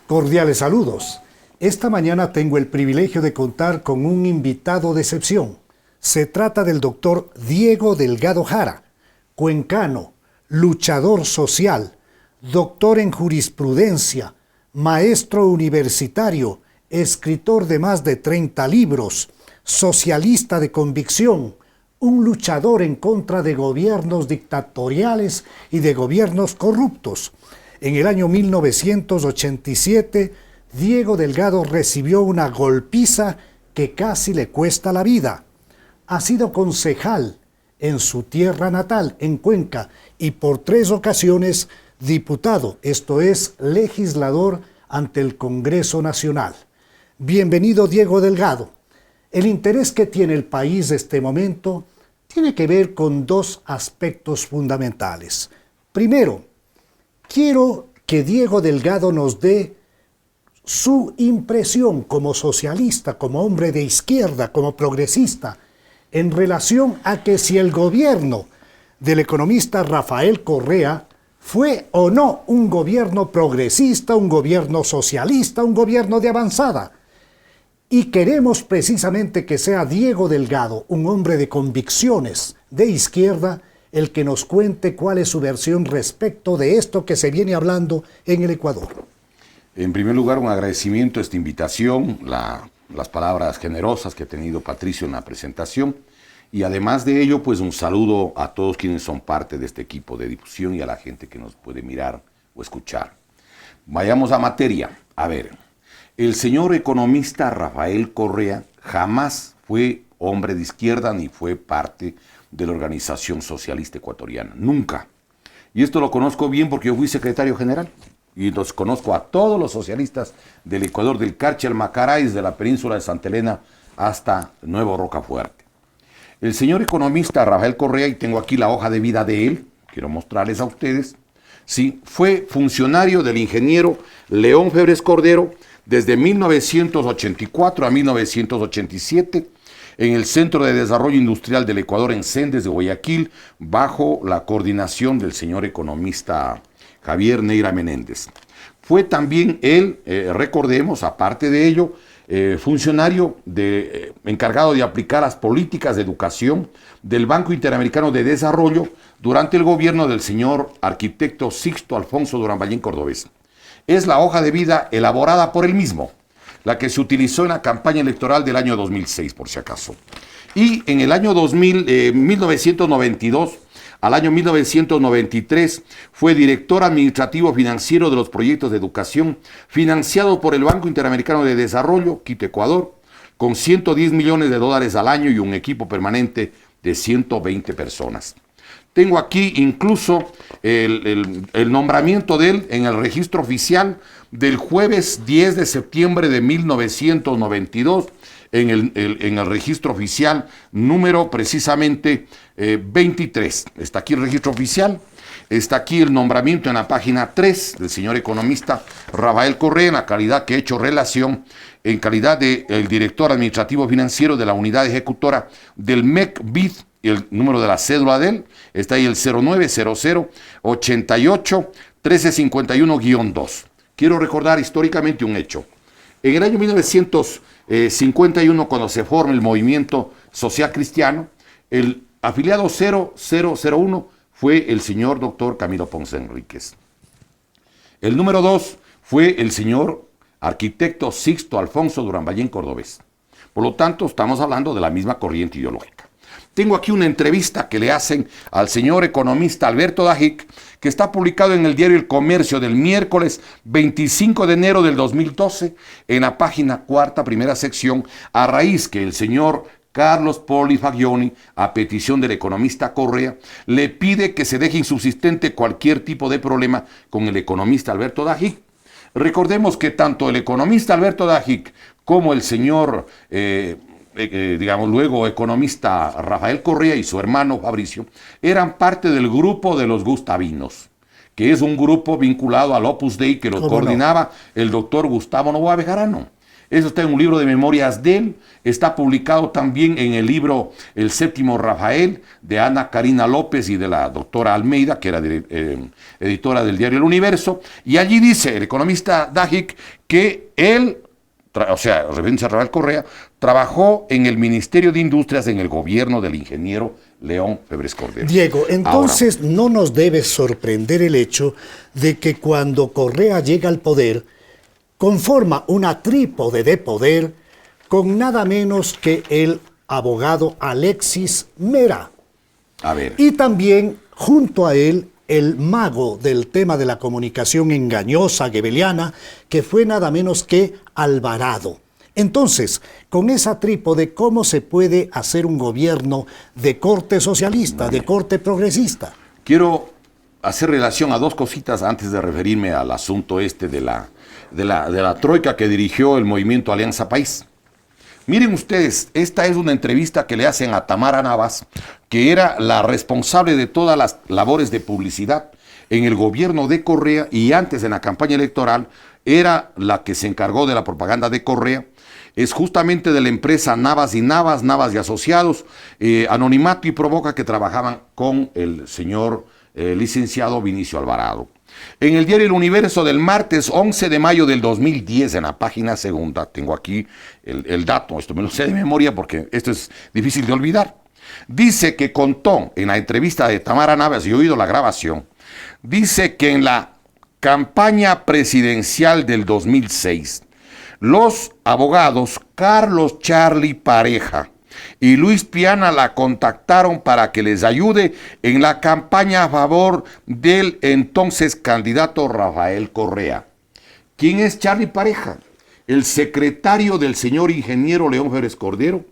Cordiales saludos. Esta mañana tengo el privilegio de contar con un invitado de excepción. Se trata del doctor Diego Delgado Jara, cuencano, luchador social, doctor en jurisprudencia, maestro universitario, escritor de más de 30 libros, socialista de convicción, un luchador en contra de gobiernos dictatoriales y de gobiernos corruptos. En el año 1987, Diego Delgado recibió una golpiza que casi le cuesta la vida. Ha sido concejal en su tierra natal, en Cuenca, y por 3 ocasiones diputado, esto es, legislador ante el Congreso Nacional. Bienvenido, Diego Delgado. El interés que tiene el país en este momento tiene que ver con 2 aspectos fundamentales. Primero, quiero que Diego Delgado nos dé su impresión como socialista, como hombre de izquierda, como progresista, en relación a que si el gobierno del economista Rafael Correa fue o no un gobierno progresista, un gobierno socialista, un gobierno de avanzada. Y queremos precisamente que sea Diego Delgado, un hombre de convicciones de izquierda, el que nos cuente cuál es su versión respecto de esto que se viene hablando en el Ecuador. En primer lugar, un agradecimiento a esta invitación, las palabras generosas que ha tenido Patricio en la presentación, y además de ello, pues un saludo a todos quienes son parte de este equipo de difusión y a la gente que nos puede mirar o escuchar. Vayamos a materia. A ver, el señor economista Rafael Correa jamás fue hombre de izquierda ni fue parte de la Organización Socialista Ecuatoriana, nunca. Y esto lo conozco bien porque yo fui secretario general y los conozco a todos los socialistas del Ecuador, del Carchi al Macará, desde la península de Santa Elena hasta Nuevo Rocafuerte. El señor economista Rafael Correa, y tengo aquí la hoja de vida de él, quiero mostrarles a ustedes, sí, fue funcionario del ingeniero León Febres Cordero desde 1984 a 1987, en el Centro de Desarrollo Industrial del Ecuador en Sendes de Guayaquil, bajo la coordinación del señor economista Javier Neira Menéndez. Fue también él, recordemos, aparte de ello, funcionario encargado de aplicar las políticas de educación del Banco Interamericano de Desarrollo durante el gobierno del señor arquitecto Sixto Alfonso Durán Ballén Cordobés. Es la hoja de vida elaborada por él mismo, la que se utilizó en la campaña electoral del año 2006, por si acaso. Y en el año 1992 al año 1993 fue director administrativo financiero de los proyectos de educación financiado por el Banco Interamericano de Desarrollo, Quito, Ecuador, con $110 millones al año y un equipo permanente de 120 personas. Tengo aquí incluso el nombramiento de él en el registro oficial del jueves 10 de septiembre de 1992, en el registro oficial número precisamente 23. Está aquí el registro oficial, está aquí el nombramiento en la página 3 del señor economista Rafael Correa, en la calidad que he hecho relación, en calidad de el director administrativo financiero de la unidad ejecutora del MEC-BID, el número de la cédula de él, está ahí el 0900 88 1351-2. Quiero recordar históricamente un hecho. En el año 1951, cuando se forma el movimiento social cristiano, el afiliado 0001 fue el señor doctor Camilo Ponce Enríquez. El número 2 fue el señor arquitecto Sixto Alfonso Durán Ballén Cordobés. Por lo tanto, estamos hablando de la misma corriente ideológica. Tengo aquí una entrevista que le hacen al señor economista Alberto Dajic, que está publicado en el diario El Comercio del miércoles 25 de enero del 2012, en la página 4, primera sección, a raíz que el señor Carlos Poli Fagioni, a petición del economista Correa, le pide que se deje insubsistente cualquier tipo de problema con el economista Alberto Dajic. Recordemos que tanto el economista Alberto Dajic como el señor digamos luego economista Rafael Correa y su hermano Fabricio, eran parte del grupo de los gustavinos, que es un grupo vinculado al Opus Dei que lo coordinaba el doctor Gustavo Novoa Bejarano. Eso está en un libro de memorias de él. Está publicado también en el libro El Séptimo Rafael, de Ana Karina López y de la doctora Almeida, que era editora del diario El Universo. Y allí dice el economista Dajic que él, referencia a Rafael Correa, trabajó en el Ministerio de Industrias en el gobierno del ingeniero León Febres Cordero. Diego, entonces no nos debe sorprender el hecho de que cuando Correa llega al poder, conforma una trípode de poder con nada menos que el abogado Alexis Mera. A ver. Y también, junto a él, el mago del tema de la comunicación engañosa, gebeliana, que fue nada menos que Alvarado. Entonces, con esa trípode, ¿cómo se puede hacer un gobierno de corte socialista, de corte progresista? Quiero hacer relación a dos cositas antes de referirme al asunto de la troika que dirigió el movimiento Alianza País. Miren ustedes, esta es una entrevista que le hacen a Tamara Navas, que era la responsable de todas las labores de publicidad en el gobierno de Correa y antes en la campaña electoral era la que se encargó de la propaganda de Correa. Es justamente de la empresa Navas y Navas, Navas y Asociados, Anonimato y Provoca, que trabajaban con el señor licenciado Vinicio Alvarado. En el diario El Universo del martes 11 de mayo del 2010, en la página segunda, tengo aquí el dato, esto me lo sé de memoria porque esto es difícil de olvidar. Dice que contó en la entrevista de Tamara Navas, y he oído la grabación, dice que en la campaña presidencial del 2006, los abogados Carlos Charlie Pareja y Luis Piana la contactaron para que les ayude en la campaña a favor del entonces candidato Rafael Correa. ¿Quién es Charlie Pareja? El secretario del señor ingeniero León Febres Cordero,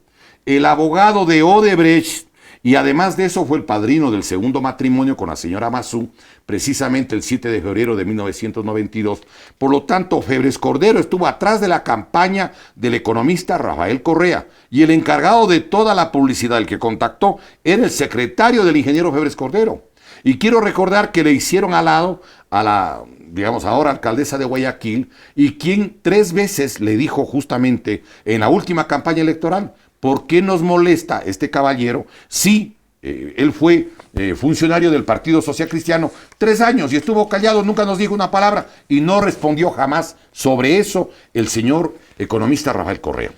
el abogado de Odebrecht, y además de eso fue el padrino del segundo matrimonio con la señora Mazú, precisamente el 7 de febrero de 1992. Por lo tanto, Febres Cordero estuvo atrás de la campaña del economista Rafael Correa, y el encargado de toda la publicidad, el que contactó, era el secretario del ingeniero Febres Cordero. Y quiero recordar que le hicieron al lado a la, digamos, ahora alcaldesa de Guayaquil, y quien 3 veces le dijo justamente en la última campaña electoral: ¿por qué nos molesta este caballero si él fue funcionario del Partido Social Cristiano 3 años y estuvo callado, nunca nos dijo una palabra y no respondió jamás sobre eso el señor economista Rafael Correa?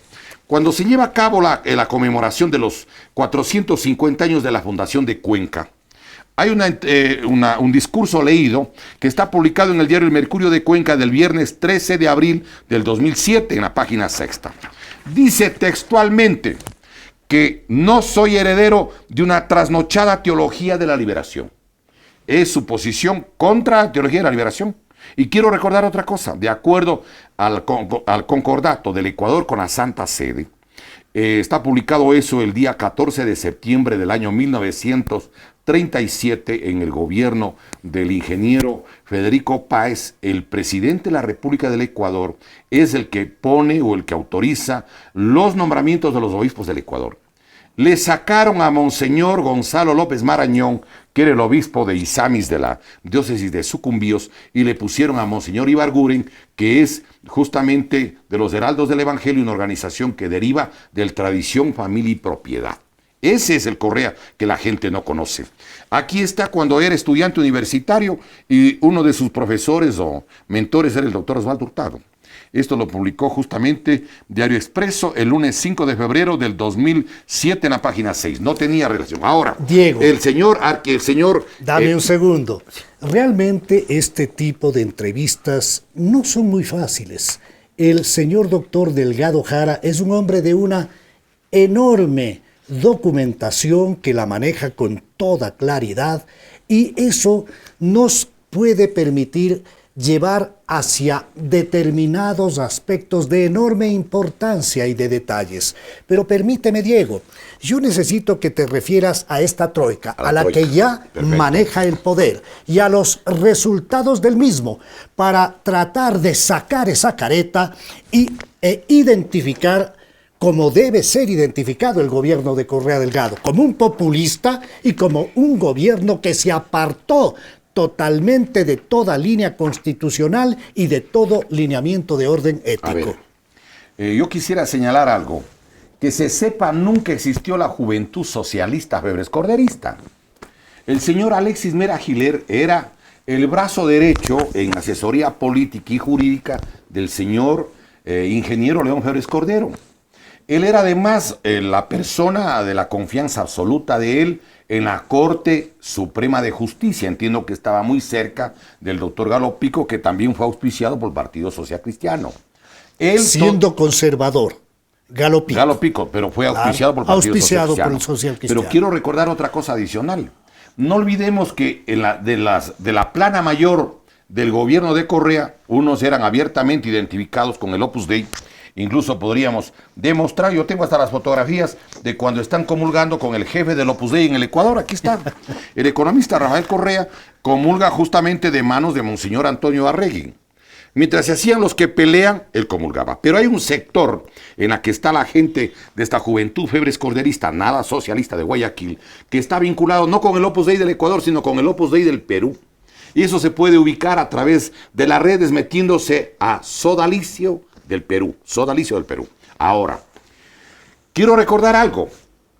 Cuando se lleva a cabo la conmemoración de los 450 años de la fundación de Cuenca, hay un discurso leído que está publicado en el diario El Mercurio de Cuenca del viernes 13 de abril del 2007 en la página sexta. Dice textualmente que no soy heredero de una trasnochada teología de la liberación. Es su posición contra la teología de la liberación. Y quiero recordar otra cosa. De acuerdo al concordato del Ecuador con la Santa Sede, está publicado eso el día 14 de septiembre del año 1937 en el gobierno del ingeniero Federico Páez. El presidente de la República del Ecuador es el que pone o el que autoriza los nombramientos de los obispos del Ecuador. Le sacaron a Monseñor Gonzalo López Marañón, que era el obispo de Izamis de la diócesis de Sucumbíos, y le pusieron a Monseñor Ibarguren, que es justamente de los Heraldos del Evangelio, una organización que deriva del Tradición, Familia y Propiedad. Ese es el Correa que la gente no conoce. Aquí está cuando era estudiante universitario y uno de sus profesores o mentores era el doctor Osvaldo Hurtado. Esto lo publicó justamente Diario Expreso el lunes 5 de febrero del 2007 en la página 6. No tenía relación. Ahora, Diego, el señor... Dame un segundo. Realmente este tipo de entrevistas no son muy fáciles. El señor doctor Delgado Jara es un hombre de una enorme documentación que la maneja con toda claridad, y eso nos puede permitir llevar hacia determinados aspectos de enorme importancia y de detalles. Pero permíteme, Diego, yo necesito que te refieras a esta troika, a la que ya maneja el poder, y a los resultados del mismo, para tratar de sacar esa careta e identificar como debe ser identificado el gobierno de Correa Delgado, como un populista y como un gobierno que se apartó totalmente de toda línea constitucional y de todo lineamiento de orden ético. A ver, yo quisiera señalar algo. Que se sepa, nunca existió la juventud socialista febres corderista. El señor Alexis Mera Giler era el brazo derecho en asesoría política y jurídica del señor ingeniero León Febres Cordero. Él era además la persona de la confianza absoluta de él en la Corte Suprema de Justicia. Entiendo que estaba muy cerca del doctor Galo Pico, que también fue auspiciado por el Partido Social Cristiano. Él siendo conservador. Galo Pico. Galo Pico, pero fue auspiciado por el Partido Social Cristiano. Por el Social Cristiano. Pero quiero recordar otra cosa adicional. No olvidemos que de la plana mayor del gobierno de Correa, unos eran abiertamente identificados con el Opus Dei. Incluso podríamos demostrar, yo tengo hasta las fotografías de cuando están comulgando con el jefe del Opus Dei en el Ecuador. Aquí está. El economista Rafael Correa comulga justamente de manos de Monseñor Antonio Arregui. Mientras se hacían los que pelean, él comulgaba. Pero hay un sector en la que está la gente de esta juventud febres corderista, nada socialista de Guayaquil, que está vinculado no con el Opus Dei del Ecuador, sino con el Opus Dei del Perú. Y eso se puede ubicar a través de las redes metiéndose a Sodalicio del Perú. Sodalicio del Perú. Ahora, quiero recordar algo.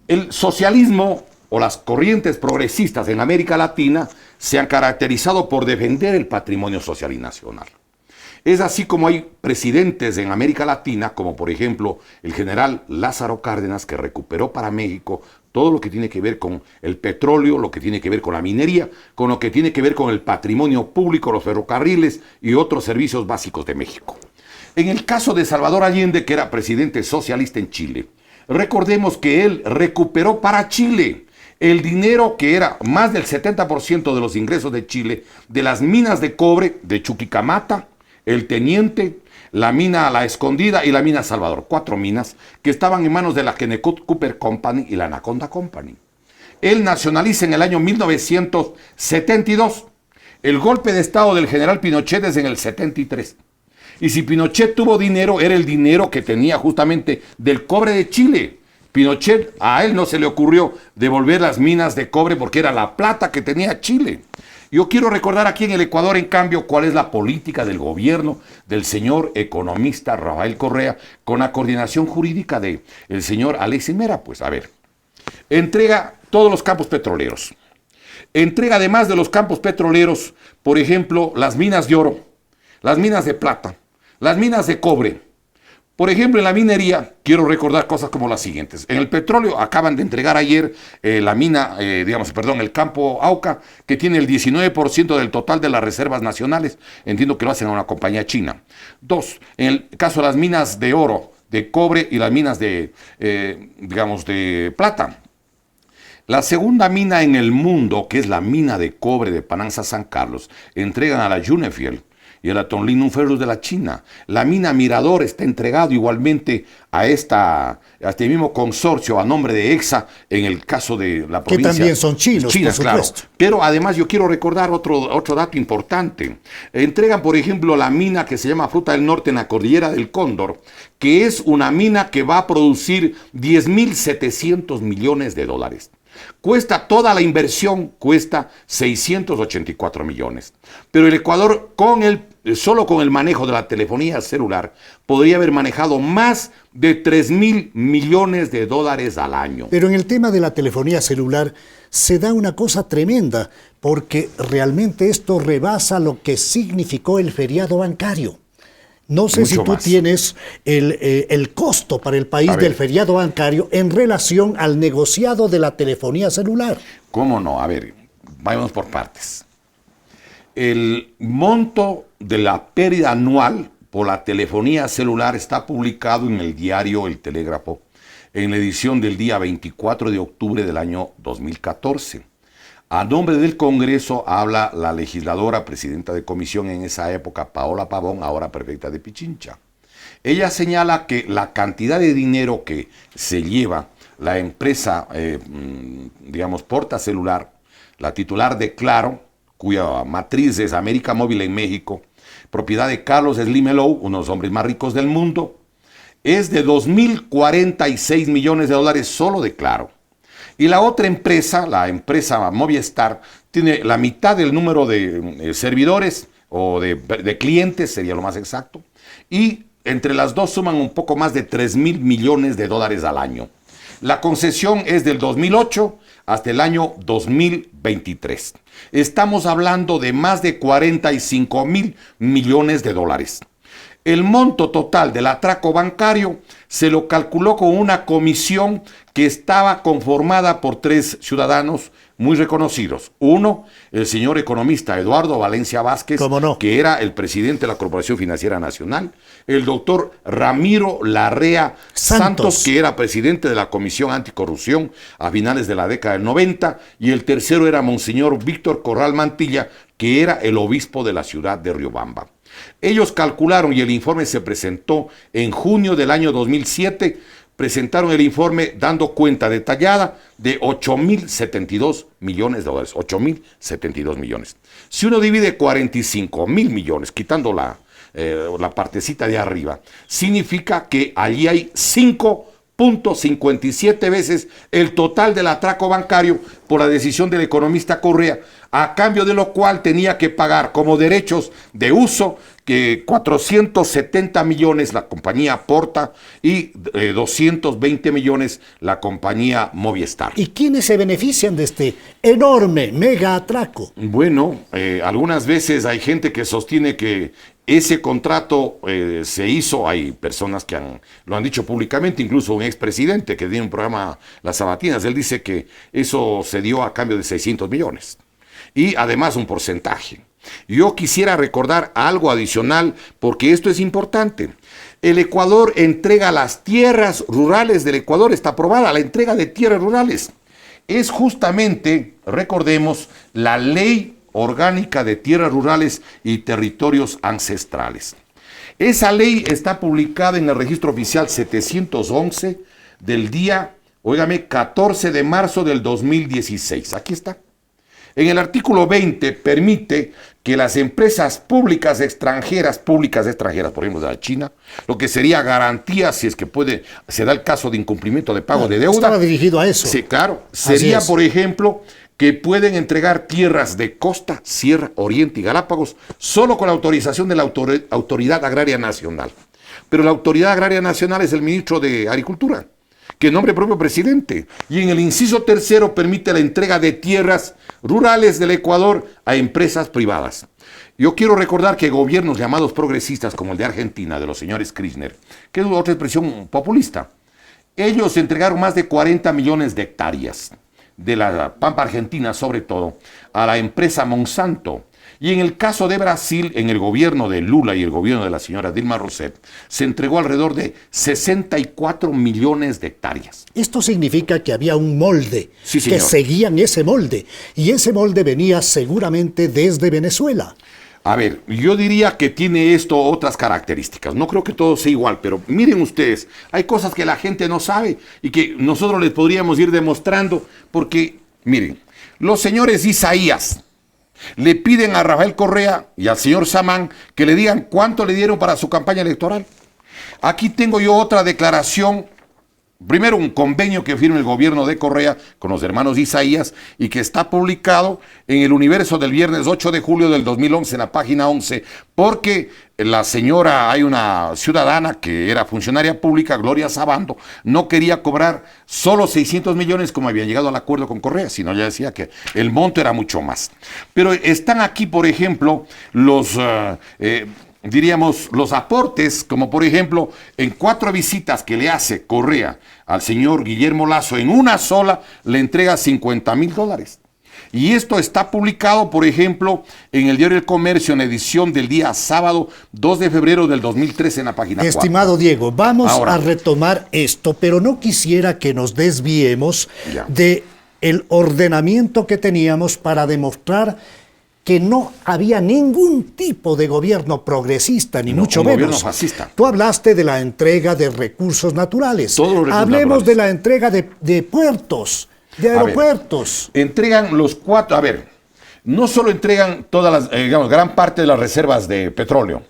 El socialismo o las corrientes progresistas en América Latina se han caracterizado por defender el patrimonio social y nacional. Es así como hay presidentes en América Latina, como por ejemplo el general Lázaro Cárdenas, que recuperó para México todo lo que tiene que ver con el petróleo, lo que tiene que ver con la minería, con lo que tiene que ver con el patrimonio público, los ferrocarriles y otros servicios básicos de México. En el caso de Salvador Allende, que era presidente socialista en Chile, recordemos que él recuperó para Chile el dinero que era más del 70% de los ingresos de Chile, de las minas de cobre de Chuquicamata, el Teniente, la mina La Escondida y la mina Salvador. 4 minas que estaban en manos de la Kennecott Cooper Company y la Anaconda Company. Él nacionaliza en el año 1972. El golpe de estado del general Pinochet es en el 73. Y si Pinochet tuvo dinero, era el dinero que tenía justamente del cobre de Chile. Pinochet, a él no se le ocurrió devolver las minas de cobre porque era la plata que tenía Chile. Yo quiero recordar aquí en el Ecuador, en cambio, cuál es la política del gobierno del señor economista Rafael Correa con la coordinación jurídica del señor Alexis Mera. Pues a ver, entrega todos los campos petroleros. Entrega además de los campos petroleros, por ejemplo, las minas de oro, las minas de plata, las minas de cobre. Por ejemplo, en la minería, quiero recordar cosas como las siguientes. En el petróleo acaban de entregar ayer el campo Auca, que tiene el 19% del total de las reservas nacionales. Entiendo que lo hacen a una compañía china. 2, en el caso de las minas de oro, de cobre y las minas de plata. La segunda mina en el mundo, que es la mina de cobre de Pananza San Carlos, entregan a la Junefiel y a la Tonlin Ferrous de la China. La mina Mirador está entregado igualmente a este mismo consorcio a nombre de EXA en el caso de la provincia. Que también son chinos, por supuesto. Claro. Pero además yo quiero recordar otro dato importante. Entregan, por ejemplo, la mina que se llama Fruta del Norte en la Cordillera del Cóndor, que es una mina que va a producir 10.700 millones de dólares. Cuesta toda la inversión, cuesta 684 millones. Pero el Ecuador, solo con el manejo de la telefonía celular, podría haber manejado más de 3.000 millones de dólares al año. Pero en el tema de la telefonía celular se da una cosa tremenda, porque realmente esto rebasa lo que significó el feriado bancario. No sé si tú tienes el costo para el país del feriado bancario en relación al negociado de la telefonía celular. ¿Cómo no? A ver, vayamos por partes. El monto de la pérdida anual por la telefonía celular está publicado en el diario El Telégrafo, en la edición del día 24 de octubre del año 2014. A nombre del Congreso habla la legisladora, presidenta de comisión en esa época, Paola Pavón, ahora prefecta de Pichincha. Ella señala que la cantidad de dinero que se lleva la empresa, Porta Celular, la titular de Claro, cuya matriz es América Móvil en México, propiedad de Carlos Slim Helou, uno de los hombres más ricos del mundo, es de 2.046 millones de dólares solo de Claro. Y la otra empresa, la empresa Movistar, tiene la mitad del número de servidores o de clientes, sería lo más exacto, y entre las dos suman un poco más de 3.000 millones de dólares al año. La concesión es del 2008 hasta el año 2023. Estamos hablando de más de 45.000 millones de dólares. El monto total del atraco bancario se lo calculó con una comisión que estaba conformada por 3 ciudadanos muy reconocidos. Uno, el señor economista Eduardo Valencia Vázquez, que era el presidente de la Corporación Financiera Nacional. El doctor Ramiro Larrea Santos, que era presidente de la Comisión Anticorrupción a finales de la década del 90. Y el tercero era Monseñor Víctor Corral Mantilla, que era el obispo de la ciudad de Riobamba. Ellos calcularon, y el informe se presentó en junio del año 2007, presentaron el informe dando cuenta detallada de 8.072 millones de dólares. 8.072 millones. Si uno divide 45.000 millones, quitando la partecita de arriba, significa que allí hay 5.57 veces el total del atraco bancario por la decisión del economista Correa, a cambio de lo cual tenía que pagar como derechos de uso que 470 millones la compañía Porta y 220 millones la compañía Movistar. ¿Y quiénes se benefician de este enorme mega atraco? Bueno, algunas veces hay gente que sostiene que ese contrato se hizo, hay personas que lo han dicho públicamente, incluso un expresidente que tiene un programa Las Sabatinas, él dice que eso se dio a cambio de 600 millones. Y además un porcentaje. Yo quisiera recordar algo adicional porque esto es importante. El Ecuador entrega las tierras rurales del Ecuador, está aprobada la entrega de tierras rurales. Es justamente, recordemos, la Ley Orgánica de Tierras Rurales y Territorios Ancestrales. Esa ley está publicada en el Registro Oficial 711 del día, óigame, 14 de marzo del 2016. Aquí está. En el artículo 20 permite que las empresas públicas extranjeras, por ejemplo de la China, lo que sería garantía si es que se da el caso de incumplimiento de pago de deuda. Estaba dirigido a eso. Sí, claro. Sería, por ejemplo, que pueden entregar tierras de costa, sierra, oriente y Galápagos solo con la autorización de la Autoridad Agraria Nacional. Pero la Autoridad Agraria Nacional es el ministro de Agricultura, que nombra el propio presidente. Y en el inciso tercero permite la entrega de tierras rurales del Ecuador a empresas privadas. Yo quiero recordar que gobiernos llamados progresistas, como el de Argentina, de los señores Kirchner, que es otra expresión populista, ellos entregaron más de 40 millones de hectáreas de la pampa argentina, sobre todo, a la empresa Monsanto. Y en el caso de Brasil, en el gobierno de Lula y el gobierno de la señora Dilma Rousseff, se entregó alrededor de 64 millones de hectáreas. Esto significa que había un molde, sí, que seguían ese molde, y ese molde venía seguramente desde Venezuela. A ver, yo diría que tiene esto otras características. No creo que todo sea igual, pero miren ustedes, hay cosas que la gente no sabe y que nosotros les podríamos ir demostrando, porque, miren, los señores Isaías le piden a Rafael Correa y al señor Samán que le digan cuánto le dieron para su campaña electoral. Aquí tengo yo otra declaración. Primero, un convenio que firma el gobierno de Correa con los hermanos Isaías y que está publicado en el Universo del viernes 8 de julio del 2011 en la página 11, porque hay una ciudadana que era funcionaria pública, Gloria Sabando, no quería cobrar solo 600 millones como habían llegado al acuerdo con Correa, sino ya decía que el monto era mucho más. Pero están aquí, por ejemplo, los aportes, como por ejemplo, en 4 visitas que le hace Correa al señor Guillermo Lasso, en una sola le entrega $50,000. Y esto está publicado, por ejemplo, en el diario El Comercio, en edición del día sábado 2 de febrero del 2013, en la página 4. Estimado Diego, vamos a retomar esto, pero no quisiera que nos desviemos de el ordenamiento que teníamos para demostrar que no había ningún tipo de gobierno progresista, ni mucho menos. Gobierno fascista. Tú hablaste de la entrega de recursos naturales. Hablemos de la entrega de puertos, de aeropuertos. Entregan los 4, no solo entregan todas las, gran parte de las reservas de petróleo,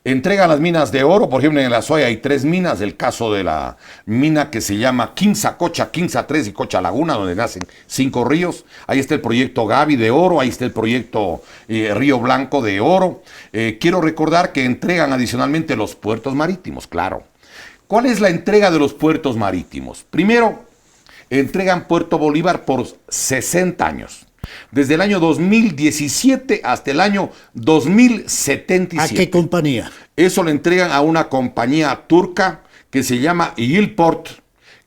Entregan las minas de oro, por ejemplo en el Azuay hay 3 minas, el caso de la mina que se llama Quinza Cocha, Quinza 3 y Cocha Laguna, donde nacen 5 ríos, ahí está el proyecto Gavi de oro, ahí está el proyecto Río Blanco de oro. Quiero recordar que entregan adicionalmente los puertos marítimos, claro. ¿Cuál es la entrega de los puertos marítimos? Primero, entregan Puerto Bolívar por 60 años. Desde el año 2017 hasta el año 2077. ¿A qué compañía? Eso le entregan a una compañía turca que se llama Yilport,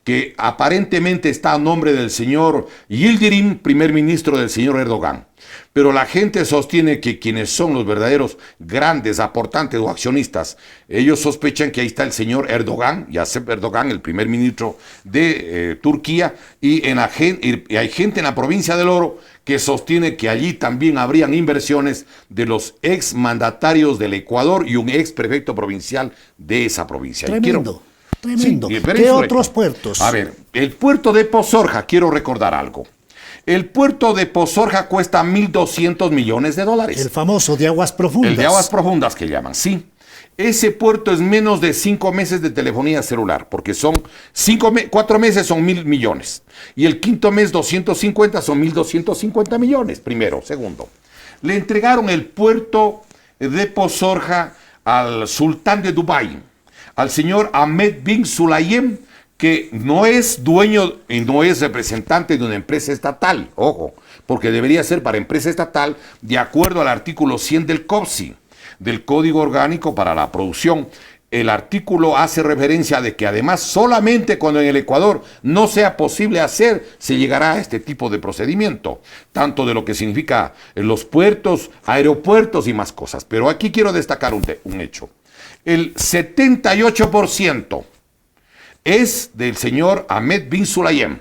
que aparentemente está a nombre del señor Yildirim, primer ministro del señor Erdogan. Pero la gente sostiene que quienes son los verdaderos grandes aportantes o accionistas, ellos sospechan que ahí está el señor Erdogan, Recep Erdogan, el primer ministro de Turquía, y hay gente en la provincia del Oro que sostiene que allí también habrían inversiones de los ex mandatarios del Ecuador y un ex prefecto provincial de esa provincia. Tremendo. Tremendo. Sí, ¿Qué otros puertos? A ver, el puerto de Pozorja, quiero recordar algo. El puerto de Pozorja cuesta $1.200 millones. El famoso de aguas profundas. El de aguas profundas que llaman, sí. Ese puerto es menos de 5 meses de telefonía celular, porque son 4 meses son 1.000 millones. Y el quinto mes 250 son 1.250 millones, primero. Segundo, le entregaron el puerto de Pozorja al sultán de Dubái, al señor Ahmed bin Sulayem, que no es dueño y no es representante de una empresa estatal, ojo, porque debería ser para empresa estatal de acuerdo al artículo 100 del COPSI, del Código Orgánico para la Producción. El artículo hace referencia de que además solamente cuando en el Ecuador no sea posible hacer, se llegará a este tipo de procedimiento, tanto de lo que significa los puertos, aeropuertos y más cosas. Pero aquí quiero destacar un hecho. El 78% es del señor Ahmed bin Sulayem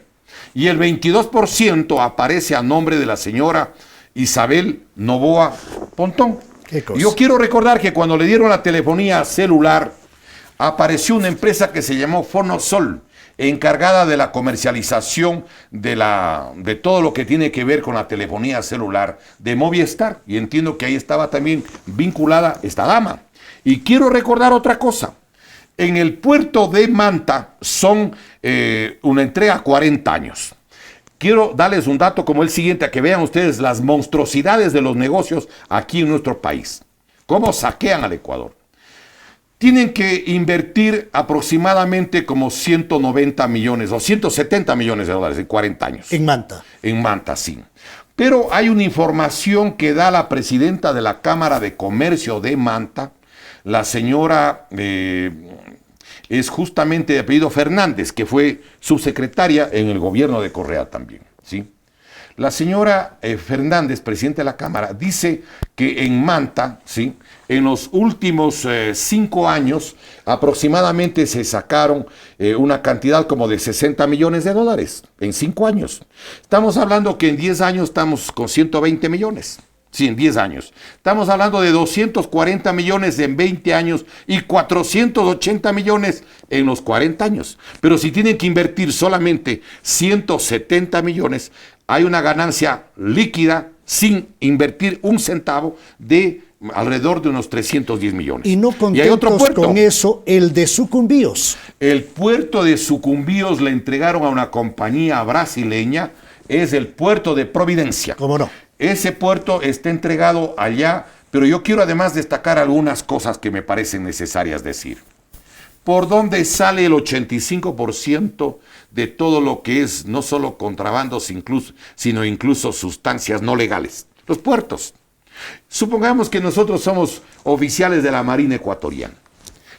y el 22% aparece a nombre de la señora Isabel Noboa Pontón. Yo quiero recordar que cuando le dieron la telefonía celular, apareció una empresa que se llamó Fonosol, encargada de la comercialización de todo lo que tiene que ver con la telefonía celular de Movistar, y entiendo que ahí estaba también vinculada esta dama. Y quiero recordar otra cosa. En el puerto de Manta son una entrega a 40 años. Quiero darles un dato como el siguiente, a que vean ustedes las monstruosidades de los negocios aquí en nuestro país. Cómo saquean al Ecuador. Tienen que invertir aproximadamente como 190 millones o 170 millones de dólares en 40 años. En Manta. En Manta, sí. Pero hay una información que da la presidenta de la Cámara de Comercio de Manta, la señora es justamente de apellido Fernández, que fue subsecretaria en el gobierno de Correa también, ¿sí? La señora Fernández, presidenta de la Cámara, dice que en Manta, ¿sí?, en los últimos 5 años aproximadamente se sacaron una cantidad como de 60 millones de dólares en 5 años. Estamos hablando que en 10 años estamos con 120 millones. Sí, en 10 años. Estamos hablando de 240 millones en 20 años y 480 millones en los 40 años. Pero si tienen que invertir solamente 170 millones, hay una ganancia líquida sin invertir un centavo de alrededor de unos 310 millones. Y no contentos con eso, el de Sucumbíos. El puerto de Sucumbíos le entregaron a una compañía brasileña, es el puerto de Providencia. ¿Cómo no? Ese puerto está entregado allá, pero yo quiero además destacar algunas cosas que me parecen necesarias decir. ¿Por dónde sale el 85% de todo lo que es no solo contrabandos, sino incluso sustancias no legales? Los puertos. Supongamos que nosotros somos oficiales de la Marina ecuatoriana.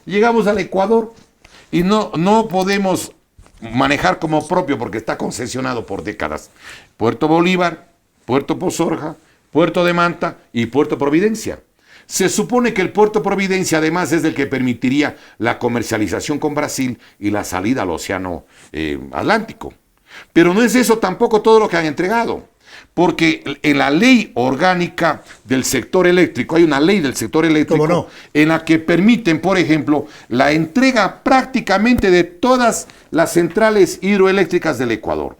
Llegamos al Ecuador y no podemos manejar como propio porque está concesionado por décadas. Puerto Bolívar, Puerto Pozorja, Puerto de Manta y Puerto Providencia. Se supone que el Puerto Providencia además es el que permitiría la comercialización con Brasil y la salida al Océano Atlántico. Pero no es eso tampoco todo lo que han entregado. Porque en la ley orgánica del sector eléctrico, hay una ley del sector eléctrico en la que permiten, por ejemplo, la entrega prácticamente de todas las centrales hidroeléctricas del Ecuador.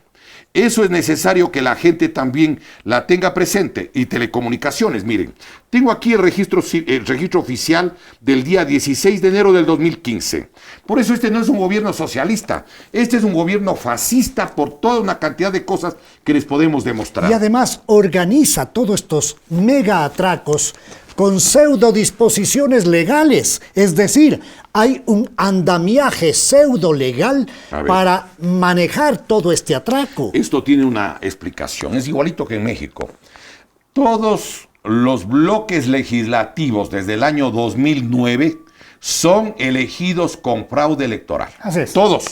Eso es necesario que la gente también la tenga presente. Y telecomunicaciones, miren, tengo aquí el registro oficial del día 16 de enero del 2015. Por eso este no es un gobierno socialista, este es un gobierno fascista por toda una cantidad de cosas que les podemos demostrar. Y además organiza todos estos mega atracos con pseudo disposiciones legales, es decir, hay un andamiaje pseudo legal para manejar todo este atraco. Esto tiene una explicación, es igualito que en México. Todos los bloques legislativos desde el año 2009 son elegidos con fraude electoral. Así es. Todos,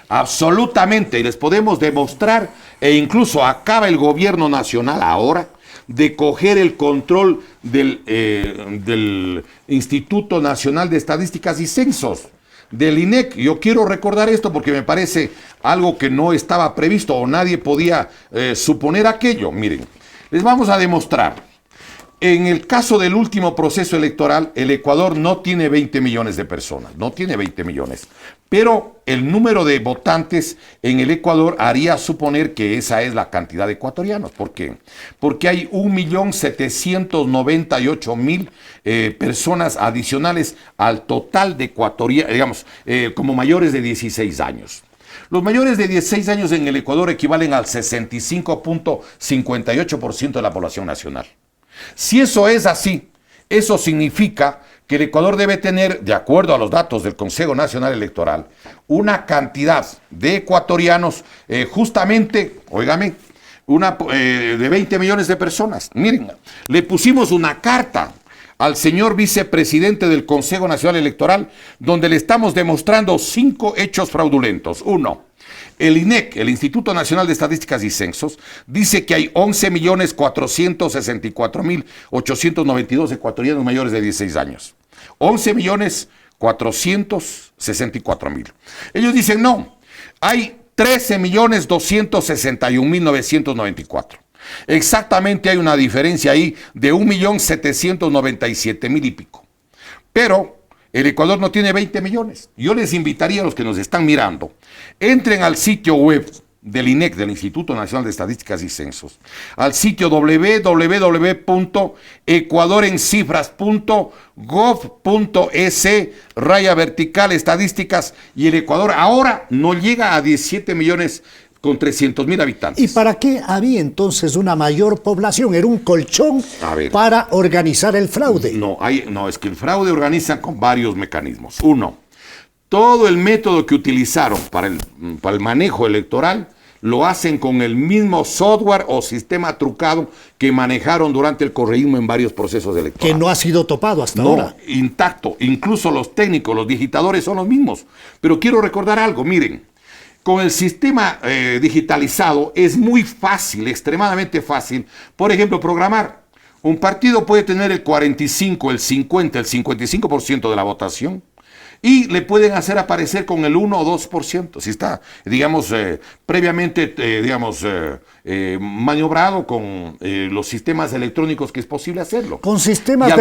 absolutamente, y les podemos demostrar, e incluso acaba el gobierno nacional ahora de coger el control del Instituto Nacional de Estadísticas y Censos, del INEC. Yo quiero recordar esto porque me parece algo que no estaba previsto o nadie podía suponer aquello. Miren, les vamos a demostrar. En el caso del último proceso electoral, el Ecuador no tiene 20 millones de personas, no tiene 20 millones. Pero el número de votantes en el Ecuador haría suponer que esa es la cantidad de ecuatorianos. ¿Por qué? Porque hay 1.798.000 personas adicionales al total de ecuatorianos, digamos, como mayores de 16 años. Los mayores de 16 años en el Ecuador equivalen al 65.58% de la población nacional. Si eso es así, eso significa que el Ecuador debe tener, de acuerdo a los datos del Consejo Nacional Electoral, una cantidad de ecuatorianos justamente, óigame, de 20 millones de personas. Miren, le pusimos una carta al señor vicepresidente del Consejo Nacional Electoral donde le estamos demostrando 5 hechos fraudulentos. 1. El INEC, el Instituto Nacional de Estadísticas y Censos, dice que hay 11.464.892 ecuatorianos mayores de 16 años. 11.464.000. Ellos dicen no, hay 13.261.994. Exactamente hay una diferencia ahí de 1.797.000 y pico. Pero el Ecuador no tiene 20 millones. Yo les invitaría a los que nos están mirando, entren al sitio web del INEC, del Instituto Nacional de Estadísticas y Censos, al sitio www.ecuadorencifras.gov.es/vertical estadísticas, y el Ecuador ahora no llega a 17 millones con 300.000 habitantes. ¿Y para qué había entonces una mayor población? ¿Era un colchón para organizar el fraude? No, es que el fraude organiza con varios mecanismos. 1, todo el método que utilizaron para el manejo electoral lo hacen con el mismo software o sistema trucado que manejaron durante el correísmo en varios procesos electorales. Que no ha sido topado hasta ahora. Intacto. Incluso los técnicos, los digitadores son los mismos. Pero quiero recordar algo, miren. Con el sistema digitalizado es muy fácil, extremadamente fácil, por ejemplo, programar. Un partido puede tener el 45, el 50, el 55% de la votación y le pueden hacer aparecer con el 1 o 2%, si está, digamos, previamente, maniobrado con los sistemas electrónicos que es posible hacerlo. Con sistemas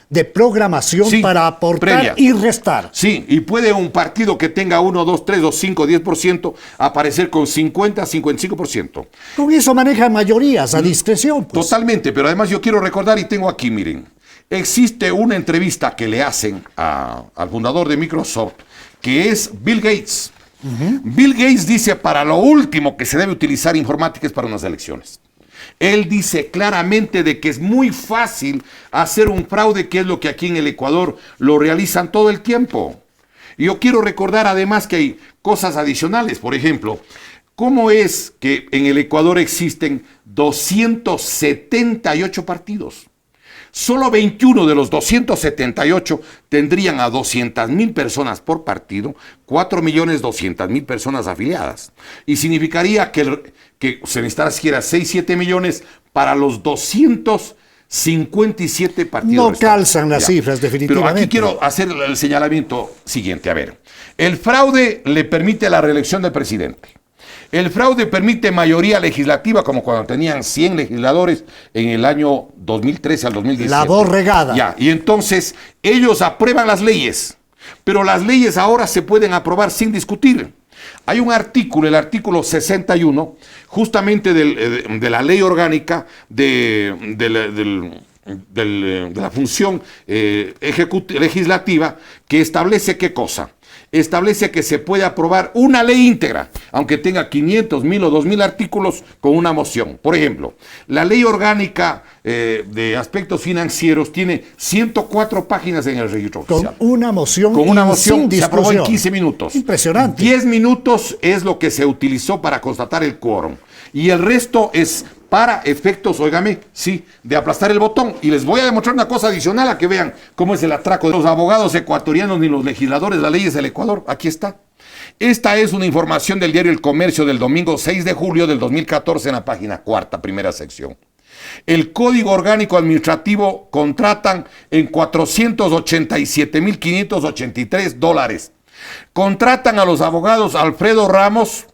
de programación para aportar y restar. Sí, y puede un partido que tenga 1, 2, 3, 2, 5, 10% aparecer con 50, 55%. Con eso manejan mayorías a discreción. Pues. Totalmente, pero además yo quiero recordar, y tengo aquí, miren, existe una entrevista que le hacen al fundador de Microsoft, que es Bill Gates. Bill Gates dice, para lo último que se debe utilizar informática es para unas elecciones. Él dice claramente de que es muy fácil hacer un fraude, que es lo que aquí en el Ecuador lo realizan todo el tiempo. Y yo quiero recordar además que hay cosas adicionales. Por ejemplo, ¿cómo es que en el Ecuador existen 278 partidos? Solo 21 de los 278 tendrían a 200.000 personas por partido, 4.200.000 personas afiliadas. Y significaría que se necesitara siquiera 6-7 millones para los 257 partidos. No calzan las cifras, definitivamente. Pero aquí quiero hacer el señalamiento siguiente. A ver, el fraude le permite la reelección del presidente. El fraude permite mayoría legislativa, como cuando tenían 100 legisladores en el año 2013 al 2017. La voz regada. Ya, y entonces ellos aprueban las leyes, pero las leyes ahora se pueden aprobar sin discutir. Hay un artículo, el artículo 61, justamente de la ley orgánica de la función legislativa, que establece ¿qué cosa? Establece que se puede aprobar una ley íntegra, aunque tenga 500, 1000 o 2000 artículos, con una moción. Por ejemplo, la ley orgánica de aspectos financieros tiene 104 páginas en el registro oficial. Con una moción. Con una moción se aprobó en discusión. 15 minutos. Impresionante. 10 minutos es lo que se utilizó para constatar el quórum. Y el resto es para efectos, óigame, sí, de aplastar el botón. Y les voy a demostrar una cosa adicional a que vean cómo es el atraco de los abogados ecuatorianos ni los legisladores, las leyes del Ecuador. Aquí está. Esta es una información del diario El Comercio del domingo 6 de julio del 2014 en la página 4, primera sección. El Código Orgánico Administrativo contratan en $487,583. Contratan a los abogados Alfredo Ramos,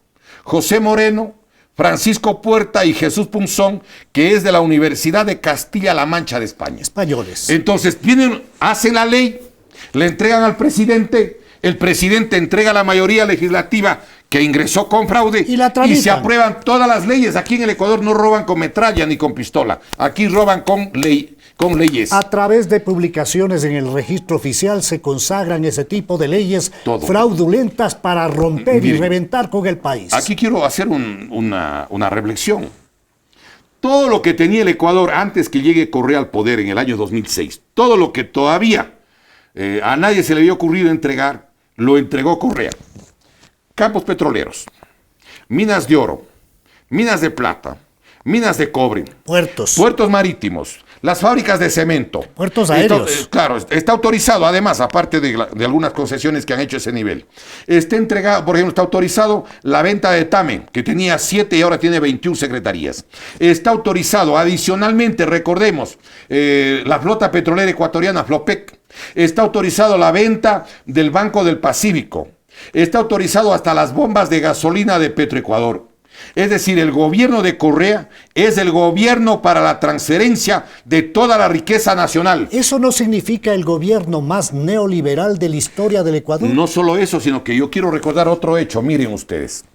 José Moreno, Francisco Puerta y Jesús Punzón, que es de la Universidad de Castilla-La Mancha de España. Españoles. Entonces, hacen la ley, le entregan al presidente, el presidente entrega a la mayoría legislativa que ingresó con fraude Y se aprueban todas las leyes. Aquí en el Ecuador no roban con metralla ni con pistola, aquí roban con leyes. A través de publicaciones en el registro oficial se consagran ese tipo de leyes fraudulentas para romper y reventar con el país. Aquí quiero hacer una reflexión. Todo lo que tenía el Ecuador antes que llegue Correa al poder en el año 2006, todo lo que todavía a nadie se le había ocurrido entregar, lo entregó Correa. Campos petroleros, minas de oro, minas de plata, minas de cobre, puertos marítimos, las fábricas de cemento, puertos aéreos. Claro, está autorizado, además, aparte de algunas concesiones que han hecho ese nivel. Está entregado, por ejemplo, está autorizado la venta de Tamen, que tenía 7 y ahora tiene 21 secretarías. Está autorizado, adicionalmente, recordemos, la flota petrolera ecuatoriana, Flopec. Está autorizado la venta del Banco del Pacífico. Está autorizado hasta las bombas de gasolina de Petroecuador. Es decir, el gobierno de Correa es el gobierno para la transferencia de toda la riqueza nacional. ¿Eso no significa el gobierno más neoliberal de la historia del Ecuador? No solo eso, sino que yo quiero recordar otro hecho. Miren ustedes.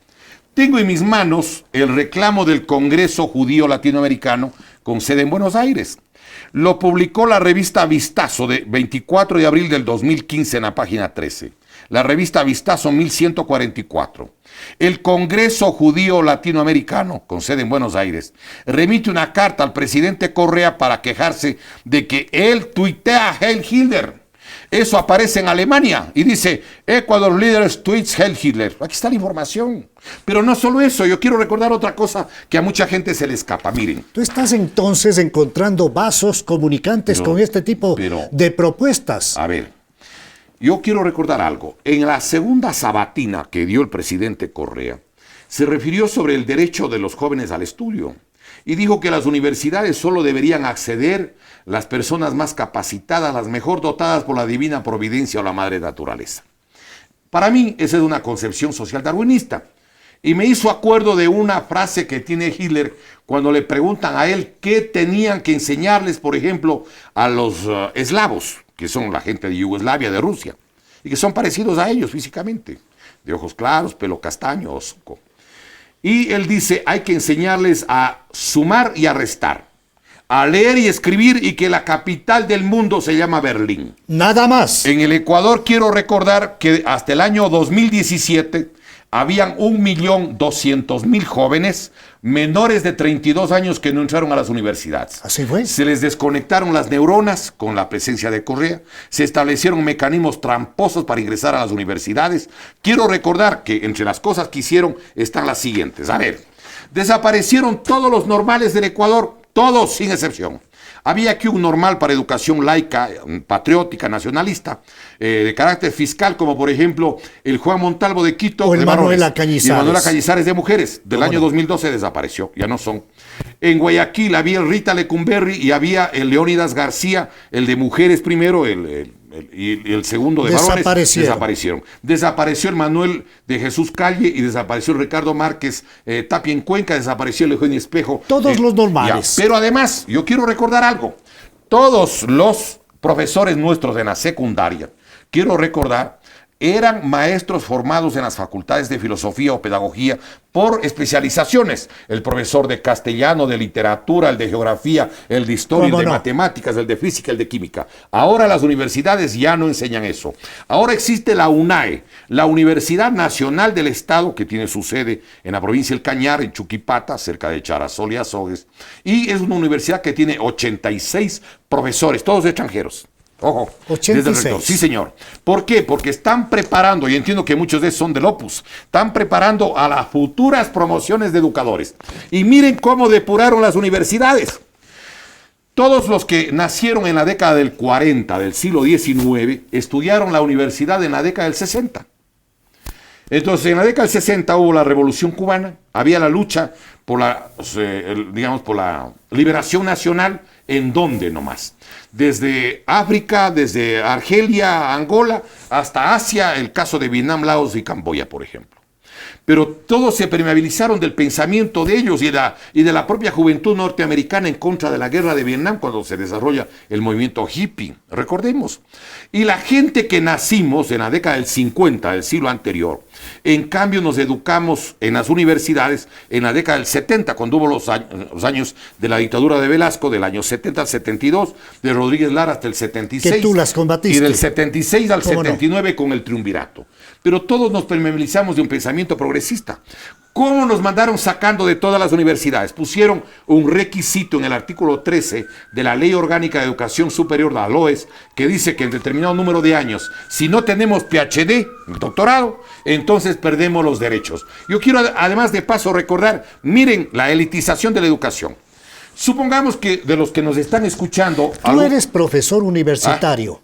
Tengo en mis manos el reclamo del Congreso Judío Latinoamericano con sede en Buenos Aires. Lo publicó la revista Vistazo de 24 de abril del 2015 en la página 13. La revista Vistazo 1144. El Congreso Judío Latinoamericano, con sede en Buenos Aires, remite una carta al presidente Correa para quejarse de que él tuitea Heil Hitler. Eso aparece en Alemania y dice, Ecuador Leaders tweets Heil Hitler. Aquí está la información. Pero no solo eso, yo quiero recordar otra cosa que a mucha gente se le escapa. Miren. Tú estás entonces encontrando vasos comunicantes con este tipo de propuestas. A ver. Yo quiero recordar algo. En la segunda sabatina que dio el presidente Correa, se refirió sobre el derecho de los jóvenes al estudio y dijo que las universidades solo deberían acceder las personas más capacitadas, las mejor dotadas por la divina providencia o la madre naturaleza. Para mí, esa es una concepción social darwinista. Y me hizo acuerdo de una frase que tiene Hitler cuando le preguntan a él qué tenían que enseñarles, por ejemplo, a los eslavos, que son la gente de Yugoslavia, de Rusia, y que son parecidos a ellos físicamente, de ojos claros, pelo castaño, osco. Y él dice, hay que enseñarles a sumar y a restar, a leer y escribir, y que la capital del mundo se llama Berlín. Nada más. En el Ecuador quiero recordar que hasta el año 2017 habían 1.200.000 jóvenes menores de 32 años que no entraron a las universidades. Así fue. Se les desconectaron las neuronas con la presencia de Correa, se establecieron mecanismos tramposos para ingresar a las universidades. Quiero recordar que entre las cosas que hicieron están las siguientes. A ver, desaparecieron todos los normales del Ecuador, todos sin excepción. Había aquí un normal para educación laica, patriótica, nacionalista, de carácter fiscal, como por ejemplo el Juan Montalvo de Quito, o el de varones, Manuela Cañizares. y Manuela Cañizares de mujeres. Del año 2012 desapareció, ya no son. En Guayaquil había el Rita Lecumberri y había el Leónidas García, el de mujeres primero, y el segundo de varones, desaparecieron. Desapareció el Manuel de Jesús Calle y desapareció el Ricardo Márquez Tapia en Cuenca, desapareció el Eugenio Espejo. Todos los normales. Pero además, yo quiero recordar algo. Todos los profesores nuestros en la secundaria, quiero recordar eran maestros formados en las facultades de filosofía o pedagogía por especializaciones. El profesor de castellano, de literatura, el de geografía, el de historia, el de matemáticas, el de física, el de química. Ahora las universidades ya no enseñan eso. Ahora existe la UNAE, la Universidad Nacional del Estado, que tiene su sede en la provincia del Cañar, en Chuquipata, cerca de Charasol y Azogues. Y es una universidad que tiene 86 profesores, todos extranjeros. Ojo, 86. Desde el rector. Sí, señor. ¿Por qué? Porque están preparando, y entiendo que muchos de esos son del Opus, están preparando a las futuras promociones de educadores. Y miren cómo depuraron las universidades. Todos los que nacieron en la década del 40 del siglo XIX estudiaron la universidad en la década del 60. Entonces, en la década del 60 hubo la Revolución Cubana, había la lucha por por la liberación nacional. ¿En dónde nomás? Desde África, desde Argelia, Angola, hasta Asia, el caso de Vietnam, Laos y Camboya, por ejemplo. Pero todos se permeabilizaron del pensamiento de ellos y de la propia juventud norteamericana en contra de la guerra de Vietnam cuando se desarrolla el movimiento hippie, recordemos. Y la gente que nacimos en la década del 50 del siglo anterior, en cambio nos educamos en las universidades en la década del 70, cuando hubo los años de la dictadura de Velasco, del año 70 al 72, de Rodríguez Lara hasta el 76. Que tú las combatiste. Y del 76 al 79 con el triunvirato. Pero todos nos permeabilizamos de un pensamiento progresista. ¿Cómo nos mandaron sacando de todas las universidades? Pusieron un requisito en el artículo 13 de la Ley Orgánica de Educación Superior, la LOES, que dice que en determinado número de años, si no tenemos PhD, doctorado, entonces perdemos los derechos. Yo quiero, además de paso, recordar, miren la elitización de la educación. Supongamos que de los que nos están escuchando... Tú eres profesor universitario.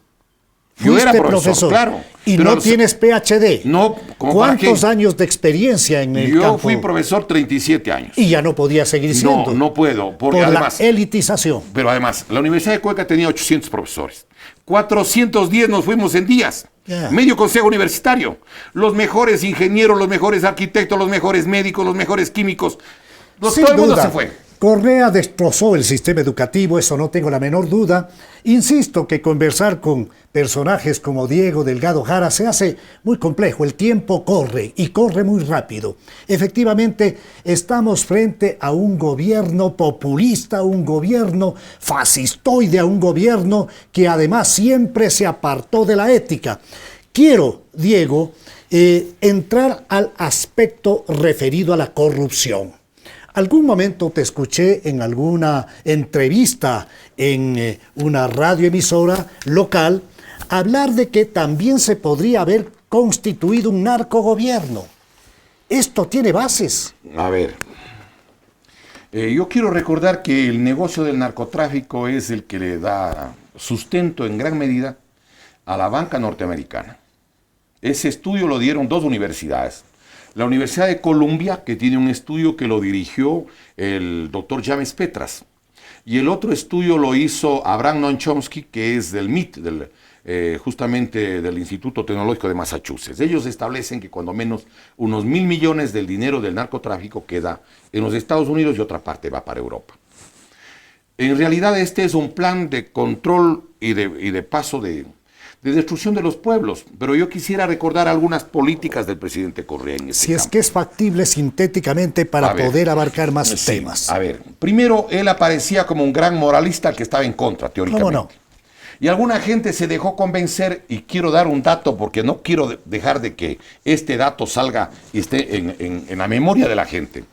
Yo era profesor, claro. Y no tienes PhD. No, ¿cuántos años de experiencia en el campo? Yo fui profesor 37 años. Y ya no podía seguir siendo. No puedo. Porque por además, la elitización. Pero además, la Universidad de Cuenca tenía 800 profesores. 410 nos fuimos en días. Yeah. Medio consejo universitario. Los mejores ingenieros, los mejores arquitectos, los mejores médicos, los mejores químicos. Todo el mundo se fue. Correa destrozó el sistema educativo, eso no tengo la menor duda. Insisto que conversar con personajes como Diego Delgado Jara se hace muy complejo. El tiempo corre y corre muy rápido. Efectivamente, estamos frente a un gobierno populista, un gobierno fascistoide, a un gobierno que además siempre se apartó de la ética. Quiero, Diego, entrar al aspecto referido a la corrupción. Algún momento te escuché en alguna entrevista en una radioemisora local hablar de que también se podría haber constituido un narcogobierno. ¿Esto tiene bases? A ver, yo quiero recordar que el negocio del narcotráfico es el que le da sustento en gran medida a la banca norteamericana. Ese estudio lo dieron dos universidades. La Universidad de Columbia, que tiene un estudio que lo dirigió el doctor James Petras, y el otro estudio lo hizo Abraham Noam Chomsky, que es del MIT, justamente del Instituto Tecnológico de Massachusetts. Ellos establecen que cuando menos unos 1.000 millones del dinero del narcotráfico queda en los Estados Unidos y otra parte va para Europa. En realidad este es un plan de control y de paso de destrucción de los pueblos, pero yo quisiera recordar algunas políticas del presidente Correa en ese Si es que es factible sintéticamente para poder abarcar más temas. A ver, primero él aparecía como un gran moralista que estaba en contra, teóricamente. ¿Cómo no? Y alguna gente se dejó convencer, y quiero dar un dato porque no quiero dejar de que este dato salga y esté en la memoria de la gente.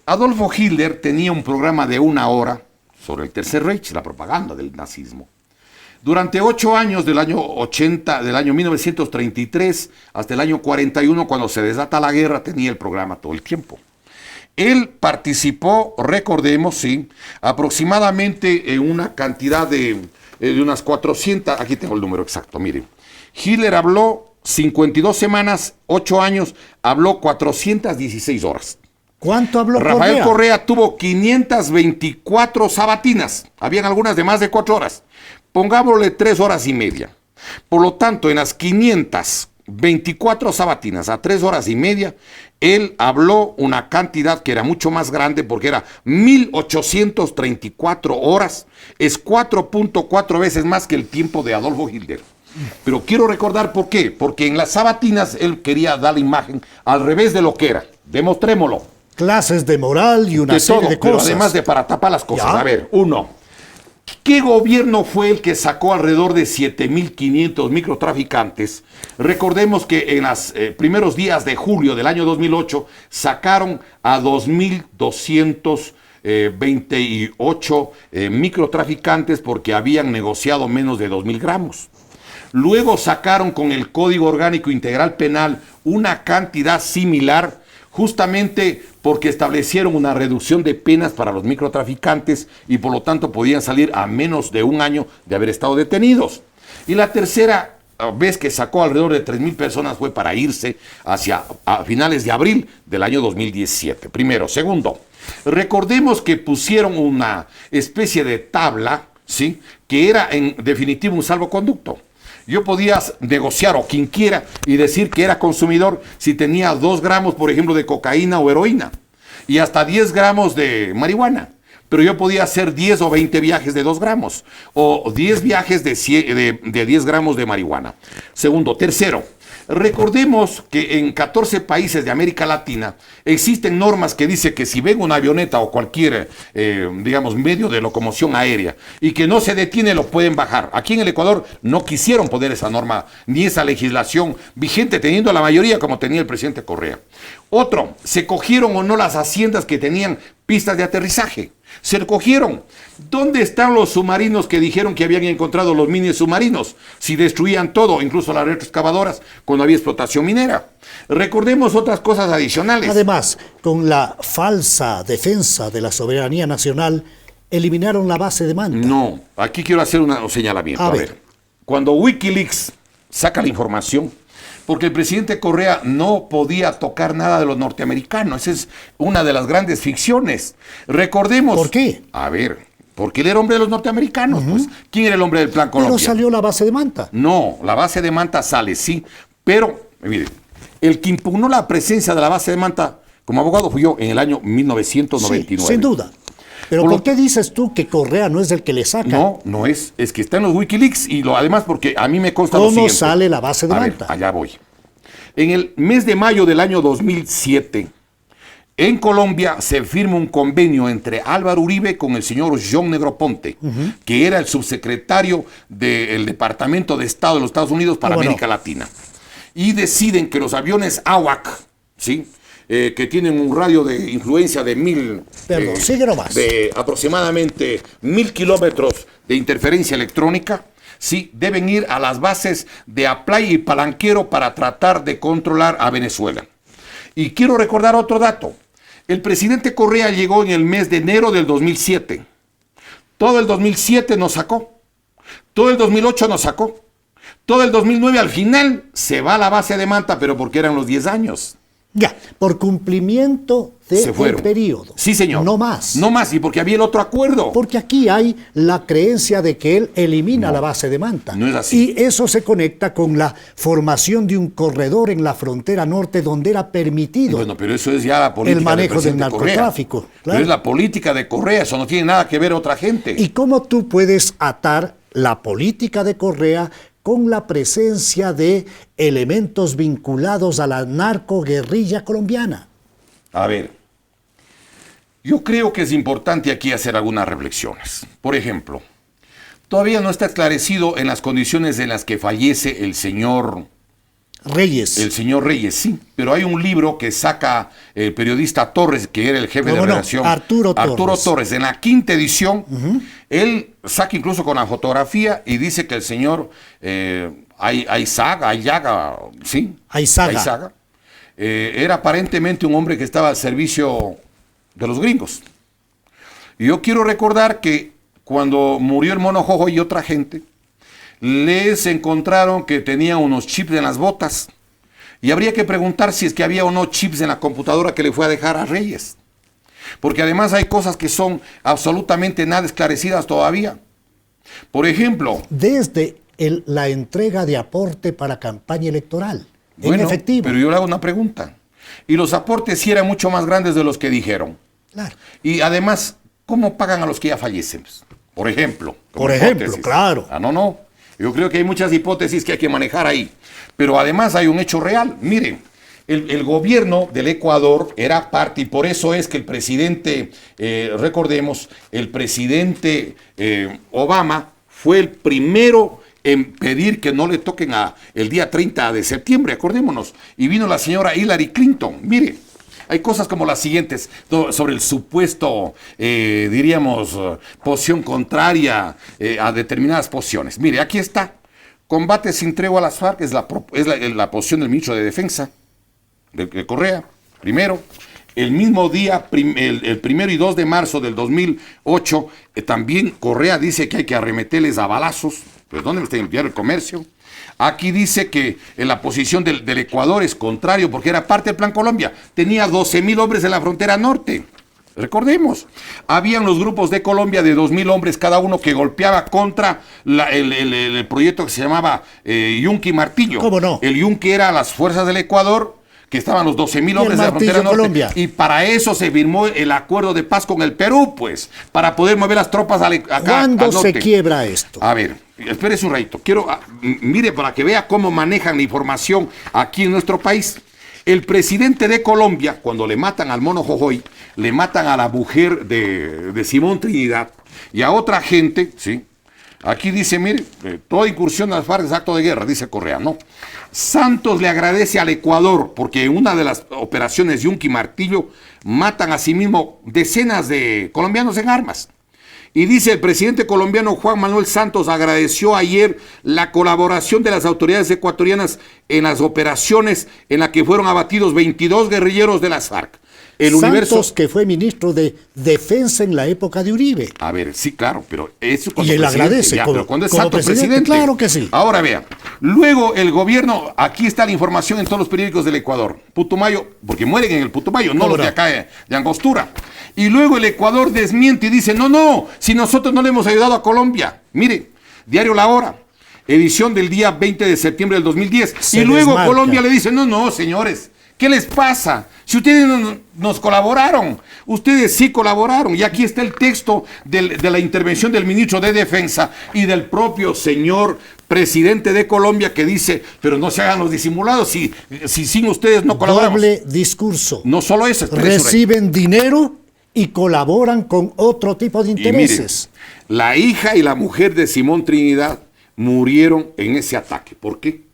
Adolfo Hitler tenía un programa de 1 hora sobre el Tercer Reich, la propaganda del nazismo. Durante 8 años, del año 1933 hasta el año 41, cuando se desata la guerra, tenía el programa todo el tiempo. Él participó, recordemos, sí, aproximadamente en una cantidad de unas 400, aquí tengo el número exacto, miren. Hitler habló 52 semanas, 8 años, habló 416 horas. ¿Cuánto habló Rafael Correa tuvo 524 sabatinas, habían algunas de más de 4 horas. Pongámosle 3 horas y media. Por lo tanto, en las 524 sabatinas a 3 horas y media, él habló una cantidad que era mucho más grande porque era 1.834 horas. Es 4.4 veces más que el tiempo de Adolfo Hitler. Pero quiero recordar por qué. Porque en las sabatinas él quería dar la imagen al revés de lo que era. Demostrémoslo. Clases de moral y una De serie todo, de pero cosas. además de para tapar las cosas. ¿Ya? A ver, uno. ¿Qué gobierno fue el que sacó alrededor de 7.500 microtraficantes? Recordemos que en los primeros días de julio del año 2008 sacaron a 2.228 microtraficantes porque habían negociado menos de 2.000 gramos. Luego sacaron con el Código Orgánico Integral Penal una cantidad similar, justamente porque establecieron una reducción de penas para los microtraficantes y por lo tanto podían salir a menos de un año de haber estado detenidos. Y la tercera vez que sacó alrededor de 3.000 personas fue para irse a finales de abril del año 2017. Primero. Segundo, recordemos que pusieron una especie de tabla, ¿sí?, que era en definitivo un salvoconducto. Yo podía negociar, o quien quiera, y decir que era consumidor si tenía 2 gramos, por ejemplo, de cocaína o heroína, y hasta 10 gramos de marihuana. Pero yo podía hacer 10 o 20 viajes de 2 gramos, o 10 viajes de 10 gramos de marihuana. Segundo. Tercero, recordemos que en 14 países de América Latina existen normas que dicen que si ven una avioneta o cualquier, digamos, medio de locomoción aérea y que no se detiene, lo pueden bajar. Aquí en el Ecuador no quisieron poner esa norma ni esa legislación vigente, teniendo la mayoría como tenía el presidente Correa. Otro, se cogieron o no las haciendas que tenían pistas de aterrizaje. Se cogieron. ¿Dónde están los submarinos que dijeron que habían encontrado los mini submarinos? Si destruían todo, incluso las retroexcavadoras, cuando había explotación minera. Recordemos otras cosas adicionales. Además, con la falsa defensa de la soberanía nacional, eliminaron la base de Manta. No, aquí quiero hacer un señalamiento. A ver, cuando Wikileaks saca la información, porque el presidente Correa no podía tocar nada de los norteamericanos. Esa es una de las grandes ficciones. Recordemos... ¿Por qué? A ver, porque él era hombre de los norteamericanos, pues. ¿Quién era el hombre del Plan Colombia? Pero salió la base de Manta. No, la base de Manta sale, sí. Pero, mire, el que impugnó la presencia de la base de Manta como abogado fui yo en el año 1999. Sí, sin duda. Pero ¿por qué dices tú que Correa no es el que le saca? No, no es. Es que está en los Wikileaks y además porque a mí me consta lo ¿Cómo siguiente. sale la base de Manta? Allá voy. En el mes de mayo del año 2007, en Colombia se firma un convenio entre Álvaro Uribe con el señor John Negroponte, que era el subsecretario del Departamento de Estado de los Estados Unidos para América Latina. Y deciden que los aviones AWAC, ¿sí?, que tienen un radio de influencia de de aproximadamente 1.000 kilómetros de interferencia electrónica, sí, deben ir a las bases de Aplay y Palanquero para tratar de controlar a Venezuela. Y quiero recordar otro dato. El presidente Correa llegó en el mes de enero del 2007. Todo el 2007 nos sacó. Todo el 2008 nos sacó. Todo el 2009 al final se va a la base de Manta, pero porque eran los 10 años. Ya, por cumplimiento del periodo. Sí, señor. No más. No más, y porque había el otro acuerdo. Porque aquí hay la creencia de que él elimina la base de Manta. No es así. Y eso se conecta con la formación de un corredor en la frontera norte donde era permitido. Bueno, pero eso es ya la política el manejo del narcotráfico. Claro. Pero es la política de Correa, eso no tiene nada que ver otra gente. ¿Y cómo tú puedes atar la política de Correa con la presencia de elementos vinculados a la narcoguerrilla colombiana? A ver, yo creo que es importante aquí hacer algunas reflexiones. Por ejemplo, todavía no está esclarecido en las condiciones en las que fallece el señor Reyes. El señor Reyes, sí, pero hay un libro que saca el periodista Torres, que era el jefe de redacción. Arturo Torres. En la 5ª edición, él saca incluso con la fotografía y dice que el señor Aizaga, era aparentemente un hombre que estaba al servicio de los gringos. Y yo quiero recordar que cuando murió el Mono Jojo y otra gente, les encontraron que tenían unos chips en las botas. Y habría que preguntar si es que había o no chips en la computadora que le fue a dejar a Reyes. Porque además hay cosas que son absolutamente nada esclarecidas todavía. Por ejemplo... Desde la entrega de aporte para campaña electoral. Bueno, en efectivo. Pero yo le hago una pregunta. Y los aportes sí eran mucho más grandes de los que dijeron. Claro. Y además, ¿cómo pagan a los que ya fallecen? Por ejemplo. Por ejemplo, claro. No. Yo creo que hay muchas hipótesis que hay que manejar ahí. Pero además hay un hecho real. Miren, el gobierno del Ecuador era parte, y por eso es que el presidente, recordemos, el presidente Obama fue el primero en pedir que no le toquen el día 30 de septiembre, acordémonos. Y vino la señora Hillary Clinton. Mire, hay cosas como las siguientes sobre el supuesto, diríamos, posición contraria a determinadas posiciones. Mire, aquí está. Combate sin tregua a las FARC es la posición del ministro de Defensa, de Correa, primero. El mismo día, el 1 y 2 de marzo del 2008, también Correa dice que hay que arremeterles a balazos. Pues, ¿dónde está el diario El Comercio? Aquí dice que en la posición del Ecuador es contrario porque era parte del Plan Colombia. Tenía 12,000 hombres en la frontera norte. Recordemos, habían los grupos de Colombia de 2,000 hombres cada uno que golpeaba contra el proyecto que se llamaba Yunque y Martillo. ¿Cómo no? El Yunque era las fuerzas del Ecuador, que estaban los 12,000 hombres de la frontera norte. Colombia. Y para eso se firmó el acuerdo de paz con el Perú, pues, para poder mover las tropas acá. ¿Cuándo se quiebra esto? A ver, espérese un ratito. Mire, para que vea cómo manejan la información aquí en nuestro país. El presidente de Colombia, cuando le matan al Mono Jojoy, le matan a la mujer de Simón Trinidad y a otra gente, ¿sí? Aquí dice, mire, toda incursión a las FARC es acto de guerra, dice Correa, ¿no? Santos le agradece al Ecuador porque en una de las operaciones Yunque y Martillo matan asimismo decenas de colombianos en armas. Y dice, el presidente colombiano Juan Manuel Santos agradeció ayer la colaboración de las autoridades ecuatorianas en las operaciones en las que fueron abatidos 22 guerrilleros de las FARC. Santos, que fue ministro de Defensa en la época de Uribe. A ver, sí, claro, pero eso y él agradece. Ya, pero cuando es Santos presidente. Claro que sí. Ahora vea, luego el gobierno, aquí está la información en todos los periódicos del Ecuador. Putumayo, porque mueren en el Putumayo, no los de acá de Angostura. Y luego el Ecuador desmiente y dice, no, si nosotros no le hemos ayudado a Colombia. Mire, Diario La Hora, edición del día 20 de septiembre del 2010. Y luego desmarca. Colombia le dice, no, señores, ¿qué les pasa? Si ustedes nos colaboraron, ustedes sí colaboraron. Y aquí está el texto de la intervención del ministro de Defensa y del propio señor presidente de Colombia que dice, pero no se hagan los disimulados, si sin ustedes no colaboramos. Doble discurso. No solo eso. Reciben dinero y colaboran con otro tipo de intereses. Y miren, la hija y la mujer de Simón Trinidad murieron en ese ataque. ¿Por qué?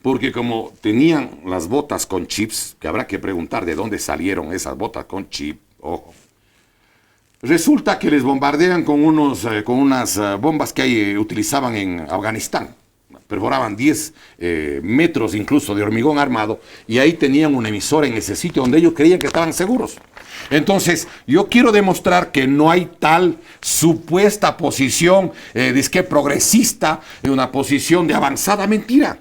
Porque como tenían las botas con chips, que habrá que preguntar de dónde salieron esas botas con chip, ojo. Resulta que les bombardean con unas bombas que utilizaban en Afganistán. Perforaban 10 metros incluso de hormigón armado y ahí tenían una emisora en ese sitio donde ellos creían que estaban seguros. Entonces, yo quiero demostrar que no hay tal supuesta posición disque progresista, una posición de avanzada mentira.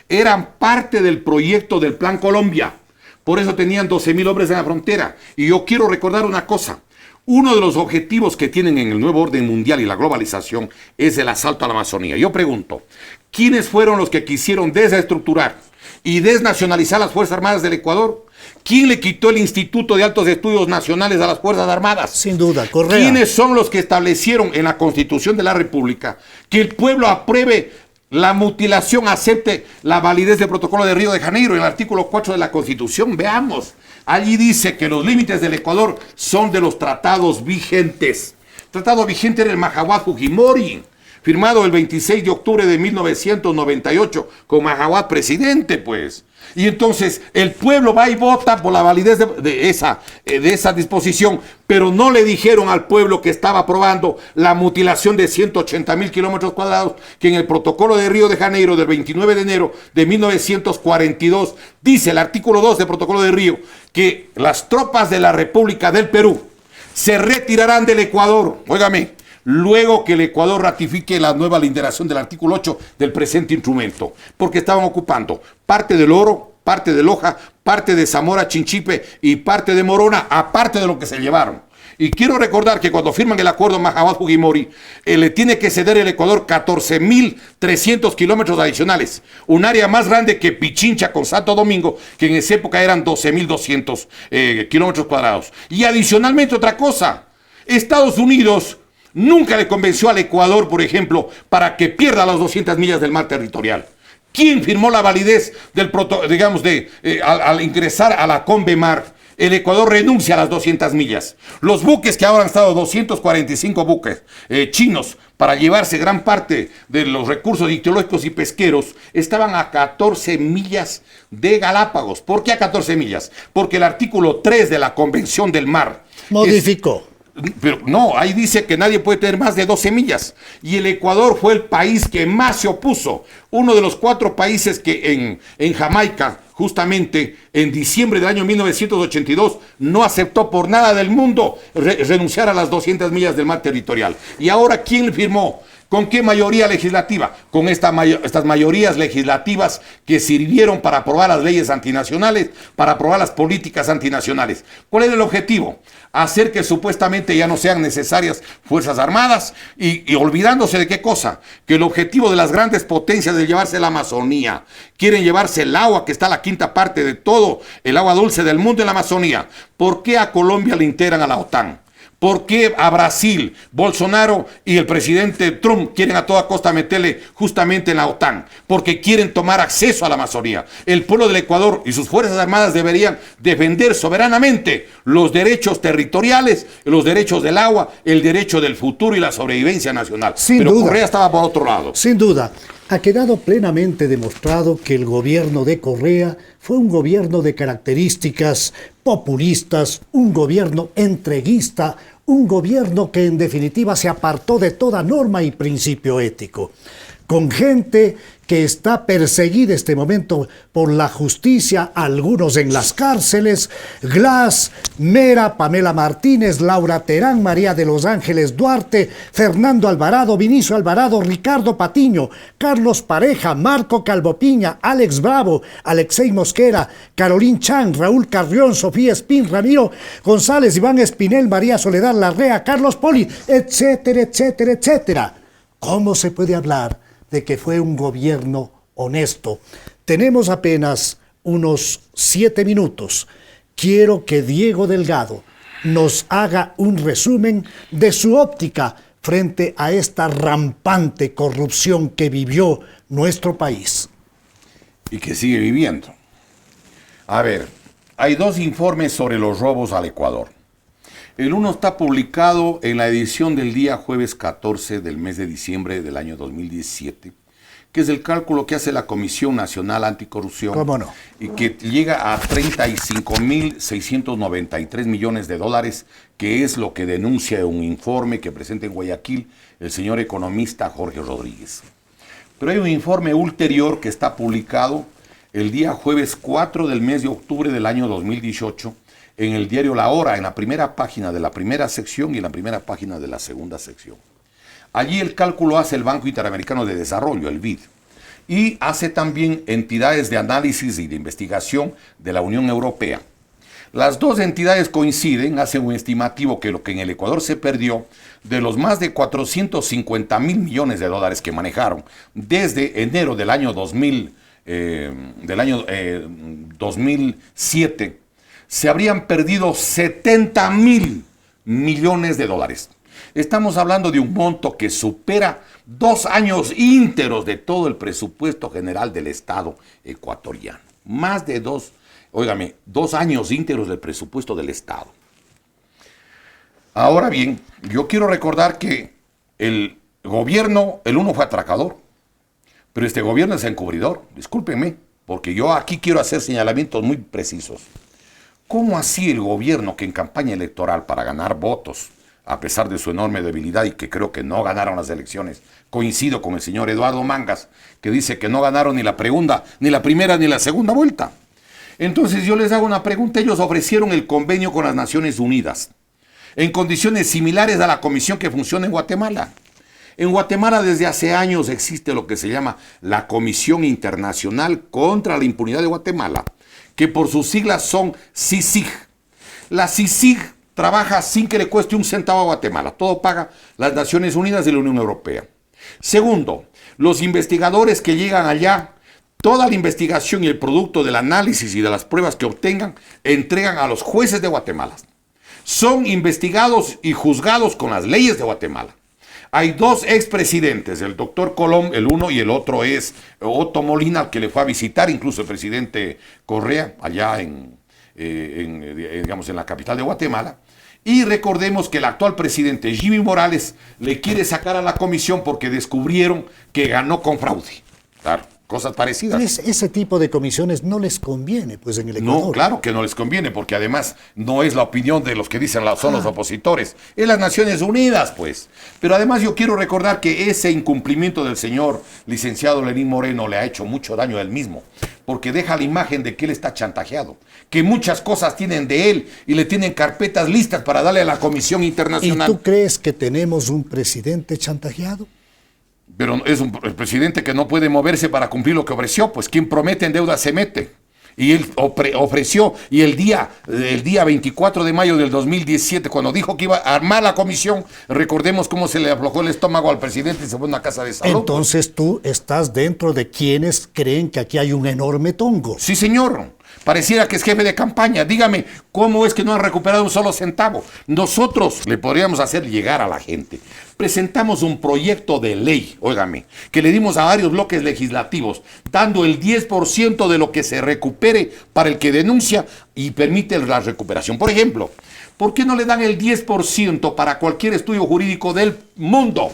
Eran parte del proyecto del Plan Colombia. Por eso tenían 12,000 hombres en la frontera. Y yo quiero recordar una cosa. Uno de los objetivos que tienen en el nuevo orden mundial y la globalización es el asalto a la Amazonía. Yo pregunto, ¿quiénes fueron los que quisieron desestructurar y desnacionalizar las Fuerzas Armadas del Ecuador? ¿Quién le quitó el Instituto de Altos Estudios Nacionales a las Fuerzas Armadas? Sin duda, Correa. ¿Quiénes son los que establecieron en la Constitución de la República que el pueblo apruebe la mutilación, acepte la validez del Protocolo de Río de Janeiro, en el artículo 4 de la Constitución? Veamos, allí dice que los límites del Ecuador son de los tratados vigentes. El tratado vigente era el Mahahuat Fujimori, firmado el 26 de octubre de 1998, con Mahahuat presidente, pues. Y entonces el pueblo va y vota por la validez de esa disposición, pero no le dijeron al pueblo que estaba aprobando la mutilación de 180,000 kilómetros cuadrados, que en el Protocolo de Río de Janeiro del 29 de enero de 1942, dice el artículo 2 del Protocolo de Río, que las tropas de la República del Perú se retirarán del Ecuador. Óigame. Luego que el Ecuador ratifique la nueva linderación del artículo 8 del presente instrumento, porque estaban ocupando parte del Oro, parte de Loja, parte de Zamora Chinchipe y parte de Morona, aparte de lo que se llevaron. Y quiero recordar que cuando firman el acuerdo Mahahuat Fujimori, le tiene que ceder el Ecuador 14,300 kilómetros adicionales, un área más grande que Pichincha con Santo Domingo, que en esa época eran 12,200 kilómetros cuadrados. Y adicionalmente otra cosa, Estados Unidos nunca le convenció al Ecuador, por ejemplo, para que pierda las 200 millas del mar territorial. ¿Quién firmó la validez del al ingresar a la Convemar? El Ecuador renuncia a las 200 millas. Los buques que ahora han estado 245 buques chinos para llevarse gran parte de los recursos ictiológicos y pesqueros estaban a 14 millas de Galápagos. ¿Por qué a 14 millas? Porque el artículo 3 de la Convención del Mar modificó. Pero no, ahí dice que nadie puede tener más de 12 millas. Y el Ecuador fue el país que más se opuso. Uno de los 4 países que en Jamaica, justamente en diciembre del año 1982, no aceptó por nada del mundo renunciar a las 200 millas del mar territorial. Y ahora, ¿quién firmó? ¿Con qué mayoría legislativa? Con estas mayorías legislativas que sirvieron para aprobar las leyes antinacionales, para aprobar las políticas antinacionales. ¿Cuál era el objetivo? Hacer que supuestamente ya no sean necesarias fuerzas armadas y olvidándose de qué cosa, que el objetivo de las grandes potencias es llevarse la Amazonía. Quieren llevarse el agua, que está la quinta parte de todo el agua dulce del mundo en la Amazonía. ¿Por qué a Colombia le integran a la OTAN? ¿Por qué a Brasil, Bolsonaro y el presidente Trump quieren a toda costa meterle justamente en la OTAN? Porque quieren tomar acceso a la Amazonía. El pueblo del Ecuador y sus fuerzas armadas deberían defender soberanamente los derechos territoriales, los derechos del agua, el derecho del futuro y la sobrevivencia nacional. Sin duda. Correa estaba por otro lado. Sin duda. Ha quedado plenamente demostrado que el gobierno de Correa fue un gobierno de características populistas, un gobierno entreguista, un gobierno que en definitiva se apartó de toda norma y principio ético, con gente que está perseguida en este momento por la justicia, algunos en las cárceles: Glass, Mera, Pamela Martínez, Laura Terán, María de los Ángeles Duarte, Fernando Alvarado, Vinicio Alvarado, Ricardo Patiño, Carlos Pareja, Marco Calvopiña, Alex Bravo, Alexei Mosquera, Carolín Chan, Raúl Carrión, Sofía Espín, Ramiro González, Iván Espinel, María Soledad Larrea, Carlos Poli, etcétera, etcétera, etcétera. ¿Cómo se puede hablar de que fue un gobierno honesto? Tenemos apenas unos 7 minutos. Quiero que Diego Delgado nos haga un resumen de su óptica frente a esta rampante corrupción que vivió nuestro país. Y que sigue viviendo. A ver, hay 2 informes sobre los robos al Ecuador. El uno está publicado en la edición del día jueves 14 del mes de diciembre del año 2017, que es el cálculo que hace la Comisión Nacional Anticorrupción. ¿Cómo no? Y que llega a 35.693 millones de dólares, que es lo que denuncia un informe que presenta en Guayaquil el señor economista Jorge Rodríguez. Pero hay un informe ulterior que está publicado el día jueves 4 del mes de octubre del año 2018, en el diario La Hora, en la primera página de la primera sección y en la primera página de la segunda sección. Allí el cálculo hace el Banco Interamericano de Desarrollo, el BID, y hace también entidades de análisis y de investigación de la Unión Europea. Las 2 entidades coinciden, hacen un estimativo que lo que en el Ecuador se perdió, de los más de 450.000 millones de dólares que manejaron desde enero del año 2007, se habrían perdido 70.000 millones de dólares. Estamos hablando de un monto que supera 2 años ínteros de todo el presupuesto general del Estado ecuatoriano. Más de 2 años ínteros del presupuesto del Estado. Ahora bien, yo quiero recordar que el gobierno, el uno fue atracador, pero este gobierno es encubridor. Discúlpenme, porque yo aquí quiero hacer señalamientos muy precisos. ¿Cómo así el gobierno que en campaña electoral para ganar votos, a pesar de su enorme debilidad y que creo que no ganaron las elecciones, coincido con el señor Eduardo Mangas, que dice que no ganaron ni la primera ni la segunda vuelta? Entonces yo les hago una pregunta. Ellos ofrecieron el convenio con las Naciones Unidas en condiciones similares a la comisión que funciona en Guatemala. En Guatemala desde hace años existe lo que se llama la Comisión Internacional contra la Impunidad de Guatemala, que por sus siglas son CICIG. La CICIG trabaja sin que le cueste un centavo a Guatemala. Todo paga las Naciones Unidas y la Unión Europea. Segundo, los investigadores que llegan allá, toda la investigación y el producto del análisis y de las pruebas que obtengan, entregan a los jueces de Guatemala. Son investigados y juzgados con las leyes de Guatemala. Hay dos expresidentes, el doctor Colom, el uno, y el otro es Otto Molina, al que le fue a visitar incluso el presidente Correa, allá digamos, en la capital de Guatemala. Y recordemos que el actual presidente Jimmy Morales le quiere sacar a la comisión porque descubrieron que ganó con fraude. Claro, cosas parecidas. Ese tipo de comisiones no les conviene, pues, en el Ecuador. No, claro que no les conviene, porque además no es la opinión de los que dicen son los opositores. Es las Naciones Unidas, pues. Pero además yo quiero recordar que ese incumplimiento del señor licenciado Lenín Moreno le ha hecho mucho daño a él mismo, porque deja la imagen de que él está chantajeado, que muchas cosas tienen de él y le tienen carpetas listas para darle a la Comisión Internacional. ¿Y tú crees que tenemos un presidente chantajeado? Pero es el presidente que no puede moverse para cumplir lo que ofreció, pues quien promete en deuda se mete. Y él ofreció, y el día 24 de mayo del 2017, cuando dijo que iba a armar la comisión, recordemos cómo se le aflojó el estómago al presidente y se fue a una casa de salud. Entonces tú estás dentro de quienes creen que aquí hay un enorme tongo. Sí, señor. Pareciera que es jefe de campaña. Dígame, ¿cómo es que no han recuperado un solo centavo? Nosotros le podríamos hacer llegar a la gente. Presentamos un proyecto de ley, óigame, que le dimos a varios bloques legislativos, dando el 10% de lo que se recupere para el que denuncia y permite la recuperación. Por ejemplo, ¿por qué no le dan el 10% para cualquier estudio jurídico del mundo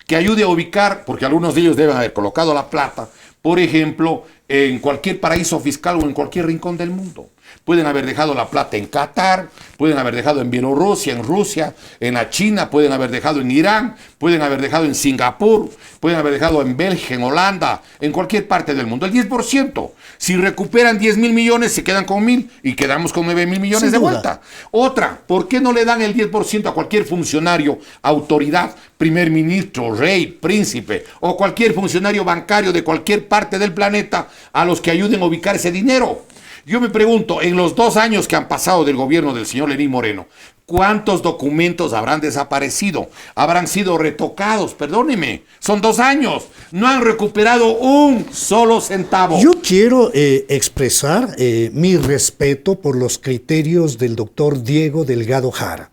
que ayude a ubicar, porque algunos de ellos deben haber colocado la plata, por ejemplo, en cualquier paraíso fiscal o en cualquier rincón del mundo? Pueden haber dejado la plata en Qatar, pueden haber dejado en Bielorrusia, en Rusia, en la China, pueden haber dejado en Irán, pueden haber dejado en Singapur, pueden haber dejado en Bélgica, en Holanda, en cualquier parte del mundo. El 10%. Si recuperan 10,000 millones, se quedan con 1,000 y quedamos con 9,000 millones de vuelta. Otra, ¿por qué no le dan el 10% a cualquier funcionario, autoridad, primer ministro, rey, príncipe o cualquier funcionario bancario de cualquier parte del planeta a los que ayuden a ubicar ese dinero? Yo me pregunto, en los 2 años que han pasado del gobierno del señor Lenín Moreno, ¿cuántos documentos habrán desaparecido? ¿Habrán sido retocados? Perdóneme, son 2 años. No han recuperado un solo centavo. Yo quiero expresar mi respeto por los criterios del doctor Diego Delgado Jara.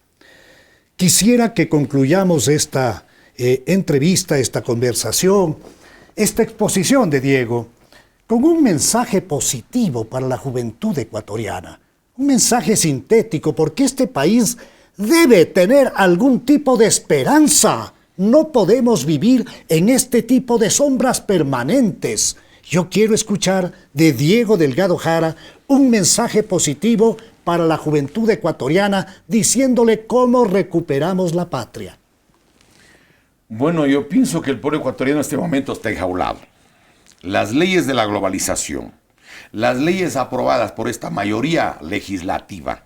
Quisiera que concluyamos esta entrevista, esta conversación, esta exposición de Diego, con un mensaje positivo para la juventud ecuatoriana, un mensaje sintético, porque este país debe tener algún tipo de esperanza. No podemos vivir en este tipo de sombras permanentes. Yo quiero escuchar de Diego Delgado Jara un mensaje positivo para la juventud ecuatoriana, diciéndole cómo recuperamos la patria. Bueno, yo pienso que el pueblo ecuatoriano en este momento está enjaulado. Las leyes de la globalización, las leyes aprobadas por esta mayoría legislativa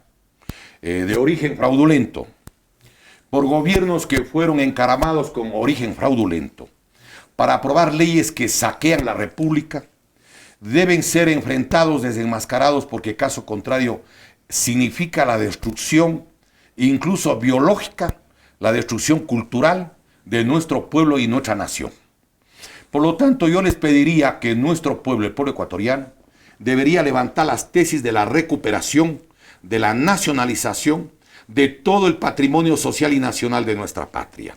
de origen fraudulento, por gobiernos que fueron encaramados con origen fraudulento, para aprobar leyes que saquean la República, deben ser enfrentados, desenmascarados, porque caso contrario significa la destrucción, incluso biológica, la destrucción cultural de nuestro pueblo y nuestra nación. Por lo tanto, yo les pediría que nuestro pueblo, el pueblo ecuatoriano, debería levantar las tesis de la recuperación, de la nacionalización, de todo el patrimonio social y nacional de nuestra patria.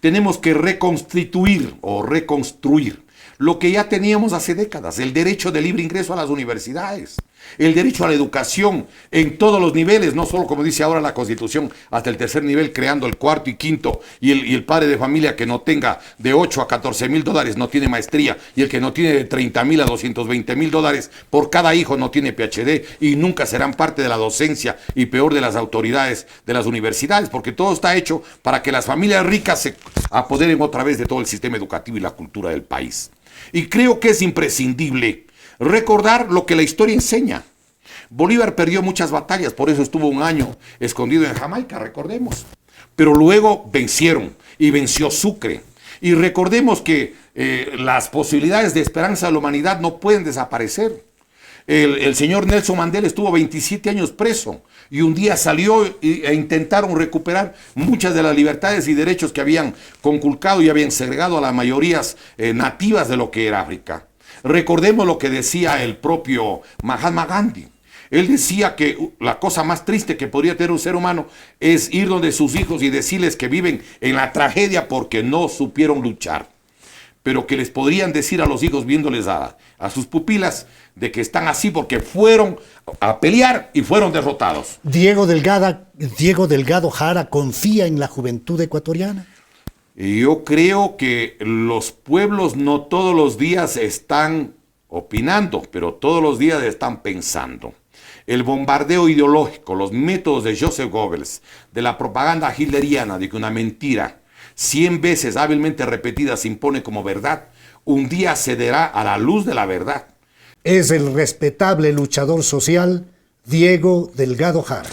Tenemos que reconstituir o reconstruir lo que ya teníamos hace décadas, el derecho de libre ingreso a las universidades, el derecho a la educación en todos los niveles, no solo como dice ahora la Constitución, hasta el 3er nivel, creando el 4º y 5º, y el padre de familia que no tenga de 8 a 14 mil dólares no tiene maestría, y el que no tiene de 30,000 a 220 mil dólares por cada hijo no tiene PhD, y nunca serán parte de la docencia y peor de las autoridades de las universidades, porque todo está hecho para que las familias ricas se apoderen otra vez de todo el sistema educativo y la cultura del país. Y creo que es imprescindible recordar lo que la historia enseña. Bolívar perdió muchas batallas, por eso estuvo 1 año escondido en Jamaica, recordemos. Pero luego vencieron y venció Sucre. Y recordemos que las posibilidades de esperanza de la humanidad no pueden desaparecer. El señor Nelson Mandela estuvo 27 años preso y un día salió e intentaron recuperar muchas de las libertades y derechos que habían conculcado y habían segregado a las mayorías nativas de lo que era África. Recordemos lo que decía el propio Mahatma Gandhi, Él decía que la cosa más triste que podría tener un ser humano es ir donde sus hijos y decirles que viven en la tragedia porque no supieron luchar. Pero que les podrían decir a los hijos viéndoles a sus pupilas de que están así porque fueron a pelear y fueron derrotados. Diego Delgado Jara confía en la juventud ecuatoriana. Y yo creo que los pueblos no todos los días están opinando, pero todos los días están pensando. El bombardeo ideológico, los métodos de Joseph Goebbels, de la propaganda hitleriana, de que una mentira 100 veces hábilmente repetida se impone como verdad, un día cederá a la luz de la verdad. Es el respetable luchador social Diego Delgado Jara.